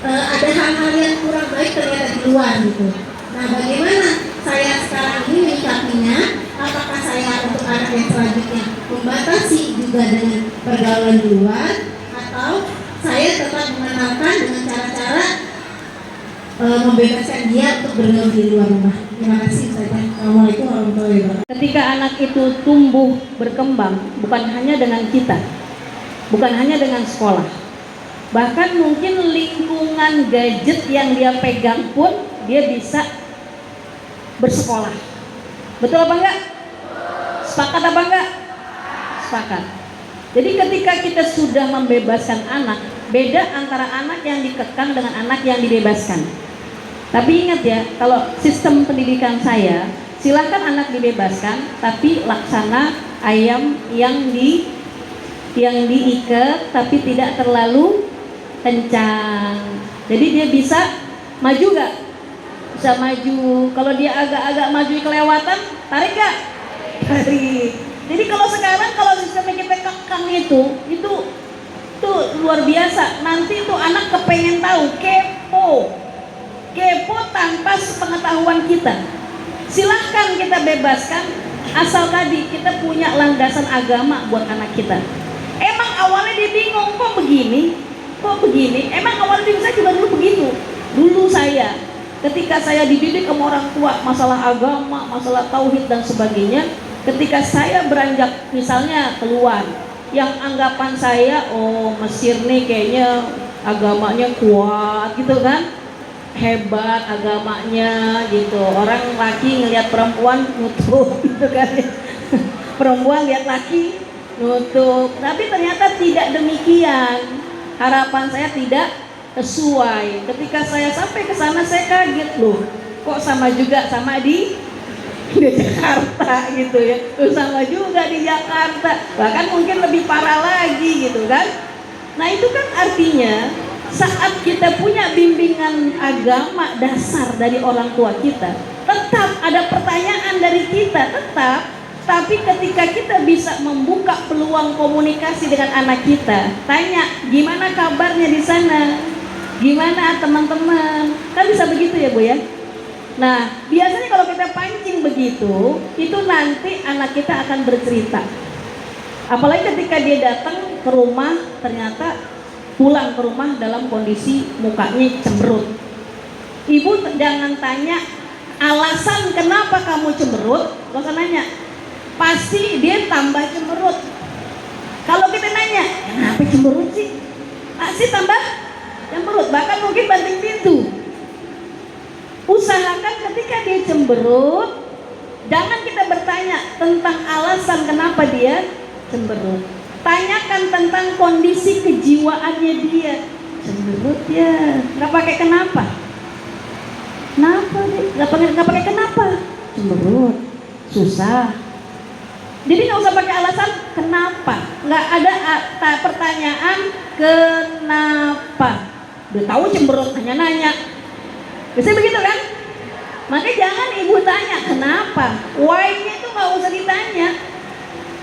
ada hal-hal yang kurang baik ternyata di luar gitu. Nah, bagaimana saya sekarang ini menyikapinya? Apakah saya untuk anak yang selanjutnya membatasi juga dengan pergaulan di luar, atau saya tetap mengenalkan dengan cara-cara membebaskan dia untuk bergaul di luar rumah? Terima kasih. Assalamualaikum warahmatullahi wabarakatuh. Ketika anak itu tumbuh berkembang, bukan hanya dengan kita, bukan hanya dengan sekolah, bahkan mungkin lingkungan gadget yang dia pegang pun dia bisa bersekolah. Betul apa enggak? Sepakat apa enggak? Sepakat. Jadi ketika kita sudah membebaskan anak, beda antara anak yang dikekang dengan anak yang dibebaskan. Tapi ingat ya, kalau sistem pendidikan saya, silahkan anak dibebaskan, tapi laksana ayam yang diikat, tapi tidak terlalu kencang. Jadi dia bisa maju gak? Bisa maju. Kalau dia agak-agak maju kelewatan, tarik gak? Tarik. Jadi kalau sekarang kalau sistemnya kita kekang itu luar biasa. Nanti itu anak kepengen tahu, kepo tanpa sepengetahuan kita. Silahkan kita bebaskan, asal tadi kita punya landasan agama buat anak kita. Emang awalnya dia bingung, kok begini? Emang awalnya saya juga dulu begitu. Dulu saya, ketika saya dididik sama orang tua masalah agama, masalah tauhid dan sebagainya, ketika saya beranjak misalnya keluar, yang anggapan saya, oh Mesir nih kayaknya agamanya kuat gitu kan, hebat agamanya gitu. Orang laki ngelihat perempuan nutup gitu kan, perempuan lihat laki nutup. Tapi ternyata tidak demikian. Harapan saya tidak sesuai. Ketika saya sampai ke sana saya kaget, loh kok sama juga sama di Jakarta gitu ya. Sama juga di Jakarta, bahkan mungkin lebih parah lagi gitu kan. Nah itu kan artinya saat kita punya bimbingan agama dasar dari orang tua kita, tetap ada pertanyaan dari kita, tapi ketika kita bisa membuka peluang komunikasi dengan anak kita, tanya gimana kabarnya di sana, gimana teman-teman, kan bisa begitu ya Bu ya. Nah biasanya kalau kita pancing begitu, itu nanti anak kita akan bercerita. Apalagi ketika dia datang ke rumah, ternyata pulang ke rumah dalam kondisi mukanya cemberut. Ibu jangan tanya alasan kenapa kamu cemberut, gak usah nanya. Pasti dia tambah cemberut. Kalau kita nanya, kenapa cemberut sih? Pasti tambah cemberut, bahkan mungkin banting pintu. Usahakan ketika dia cemberut, jangan kita bertanya tentang alasan kenapa dia cemberut. Tanyakan tentang kondisi kejiwaannya dia. Cemberut ya, nggak pakai kenapa. Kenapa deh? Nggak pakai kenapa. Cemberut, susah. Jadi nggak usah pakai alasan kenapa. Nggak ada pertanyaan kenapa. Udah tahu cemberut hanya nanya. Biasanya begitu kan? Makanya jangan ibu tanya kenapa. Why-nya itu nggak usah ditanya.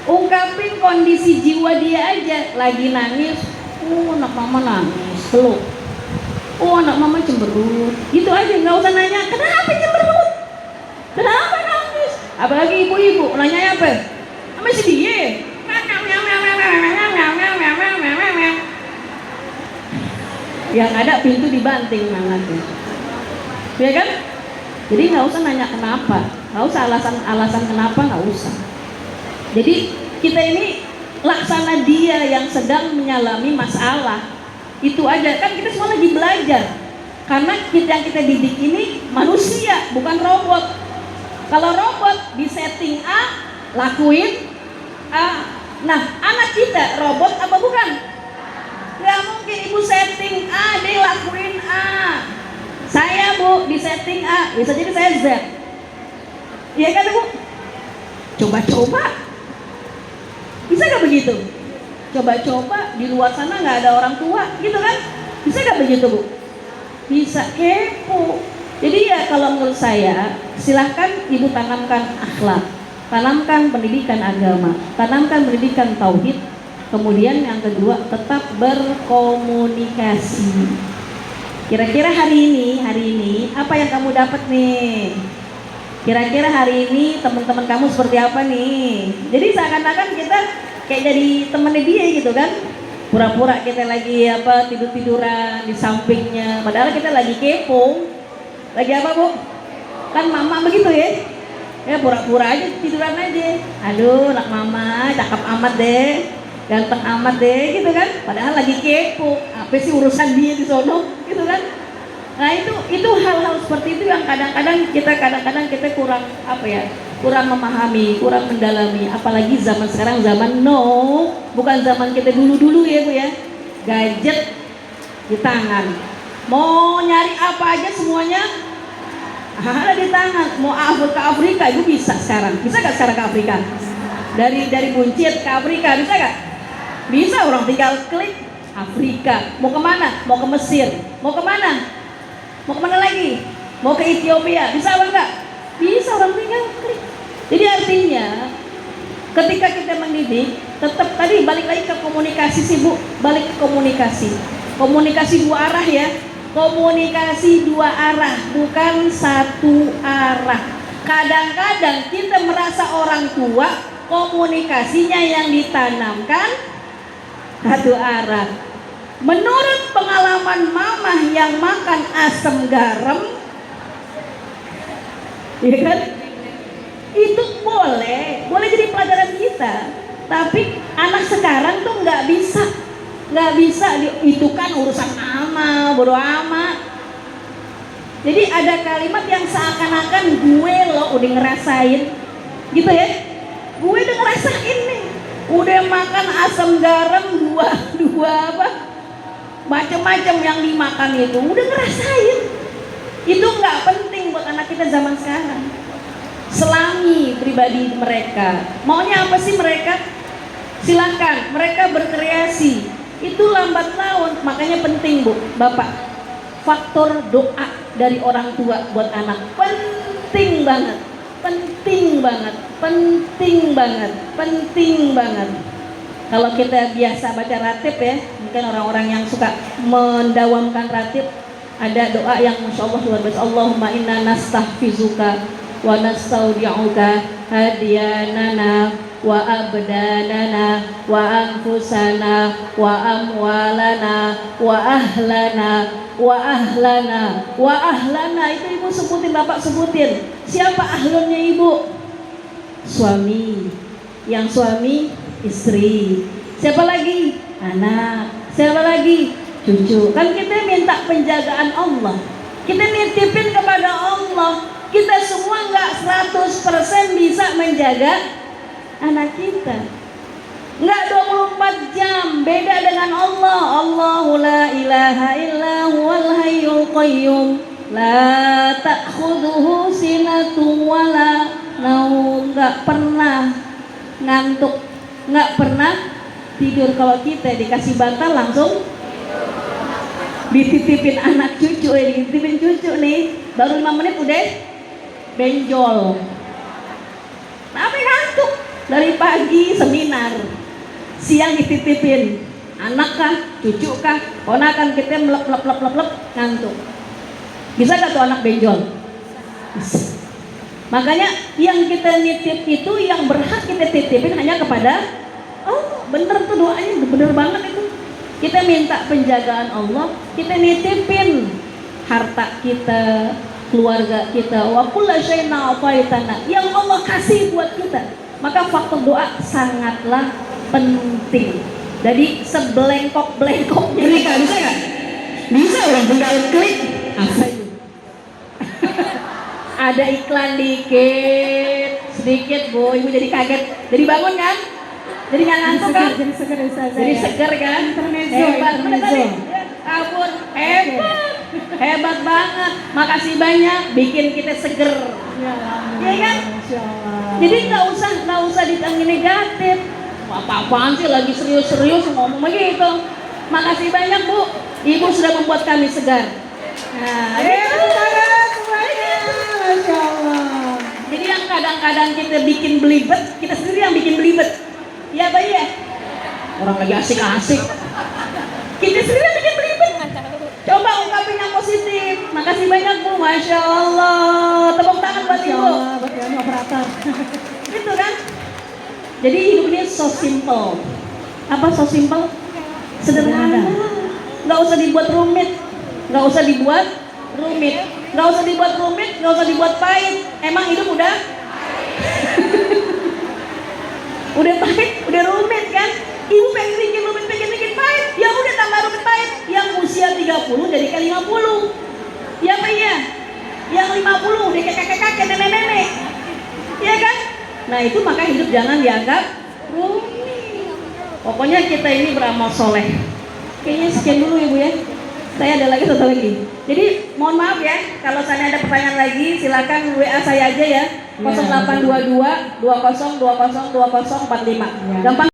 Ungkapin kondisi jiwa dia aja. Lagi nangis, anak mama nangis, peluk. Oh anak mama cemberut, gitu aja, nggak usah nanya kenapa cemberut, kenapa nangis. Apalagi ibu-ibu nanya apa? Sama si dia. Yang ada pintu dibanting nanti, ya kan? Jadi nggak usah nanya kenapa, nggak usah alasan kenapa, nggak usah. Jadi kita ini laksana dia yang sedang menyalami masalah. Itu aja, kan kita semua lagi belajar. Karena yang kita didik ini manusia, bukan robot. Kalau robot di setting A, lakuin A. Nah, anak kita robot apa bukan? Gak mungkin ibu setting A, dia lakuin A. Saya bu, di setting A, bisa jadi saya Z. Iya kan bu? Coba-coba. Bisa gak begitu? Coba-coba di luar sana nggak ada orang tua, gitu kan? Bisa nggak begitu bu? Bisa, kepo. Jadi ya kalau menurut saya, silahkan ibu tanamkan akhlak, tanamkan pendidikan agama, tanamkan pendidikan tauhid. Kemudian yang kedua, tetap berkomunikasi. Kira-kira hari ini apa yang kamu dapat nih? Kira-kira hari ini teman-teman kamu seperti apa nih? Jadi seakan-akan kita kayak jadi temennya dia gitu kan, pura-pura kita lagi tidur-tiduran di sampingnya, padahal kita lagi kepo. Lagi apa bu? Kan mama begitu ya, ya pura-pura aja tiduran aja. Aduh anak mama cakep amat deh, ganteng amat deh gitu kan, padahal lagi kepo. Apa sih urusan dia di sono gitu kan. Nah itu hal-hal seperti itu yang kadang-kadang kita kurang memahami, kurang mendalami. Apalagi zaman sekarang, bukan zaman kita dulu ya bu ya, gadget di tangan, mau nyari apa aja semuanya ada di tangan. Mau ke Afrika ibu bisa sekarang, bisa gak sekarang ke Afrika? Dari Buncit ke Afrika bisa gak? Bisa, orang tinggal klik Afrika. Mau kemana? Mau ke Mesir, mau kemana? Mau kemana lagi? Mau ke Ethiopia, bisa apa enggak? Bisa, orang tinggal klik. Jadi artinya ketika kita mendidik, tetap tadi balik lagi ke komunikasi sih bu, balik ke komunikasi dua arah ya, komunikasi dua arah, bukan satu arah. Kadang-kadang kita merasa orang tua komunikasinya yang ditanamkan satu arah. Menurut pengalaman mama yang makan asam garam, ya kan? Itu boleh jadi pelajaran kita. Tapi anak sekarang tuh nggak bisa. Itu kan urusan ama, bodo amat. Jadi ada kalimat yang seakan-akan gue loh udah ngerasain, gitu ya? Gue udah ngerasain nih, udah makan asam garam dua macam-macam yang dimakan itu, udah ngerasain. Itu nggak penting buat anak kita zaman sekarang. Selami pribadi mereka, maunya apa sih mereka? Silahkan mereka berkreasi. Itu lambat laun, makanya penting bu, bapak, faktor doa dari orang tua buat anak penting banget. Kalau kita biasa baca ratib ya, mungkin orang-orang yang suka mendawamkan ratib, ada doa yang masya Allah luar biasa. Allahumma inna nastahfizuka wa nastaudi'uka hadiyanana wa abdanana wa anfusana wa amwalana wa ahlana. Itu ibu sebutin, bapak sebutin. Siapa ahlunnya ibu? Suami. Yang suami istri. Siapa lagi? Anak. Siapa lagi? Cucu. Kan kita minta penjagaan Allah, kita nitipin kepada Allah. Kita semua nggak 100% bisa menjaga anak kita, nggak 24 jam. Beda dengan Allah. Allahu la ilaha illa huwal hayyul qayyum la ta'khudhuhu sinatun wala naum. Nggak pernah ngantuk, nggak pernah tidur. Kalau kita dikasih bantal langsung dititipin anak cucu, dititipin cucu nih, baru 5 menit udah benjol. Tapi ngantuk dari pagi seminar, siang dititipin anak kah, cucu kah, ponakan kita melep ngantuk. Bisa gak tuh anak benjol? Bisa. Makanya yang kita nitip itu yang berhak kita titipin hanya kepada Allah. Bener tuh doanya, bener banget itu. Kita minta penjagaan Allah, kita nitipin harta kita, keluarga kita, wa kullu syai'in a'taitana, yang Allah kasih buat kita. Maka faktor doa sangatlah penting. Jadi sebelengkok-belengkoknya bisa nggak? Bisa orang tinggal klik. Apa itu? Ada iklan dikit, sedikit bu, ibu jadi kaget, jadi bangun kan? Jadi nggak ngantuk kan? Jadi seger Jadi seger kan? Hebat, bener tadi. Ampun, hebat banget. Makasih banyak, bikin kita seger. Iya kan? Jadi nggak usah ditanggi negatif. Apa-apaan sih lagi serius-serius ngomong begitu. Makasih banyak bu, ibu sudah membuat kami segar. Nah, Masya Allah. jadi yang kadang-kadang kita bikin belibet, kita sendiri yang bikin belibet. Iya bayi ya? Orang lagi asik-asik. Kita sendiri yang bikin belibet. Coba ungkapin yang positif. Makasih banyak bu, Masya Allah. Tepuk tangan buat ibu. Buat yang operator. Gitu kan? Jadi hidup ini so simple. Apa so simple? Sederhana. Nggak usah dibuat rumit. Nggak usah dibuat rumit. Nggak usah dibuat rumit. Nggak usah dibuat pahit. Emang hidup udah udah pahit, udah rumit kan? Ibu pengen bikin rumit, pengen bikin pahit. Ya udah tambah rumit pahit. Yang usia 30 jadi ke 50. Ya apa iya? Yang 50 udah kayak kakek-kakek, nenek-nenek. Iya kan? Nah itu maka hidup jangan dianggap rumit. Pokoknya kita ini beramal soleh. Kayaknya sekian dulu ibu ya. Saya ada lagi satu lagi. Jadi mohon maaf ya, kalau saya ada pertanyaan lagi silakan WA saya aja ya. 0822 20 20 20 45. Gampang.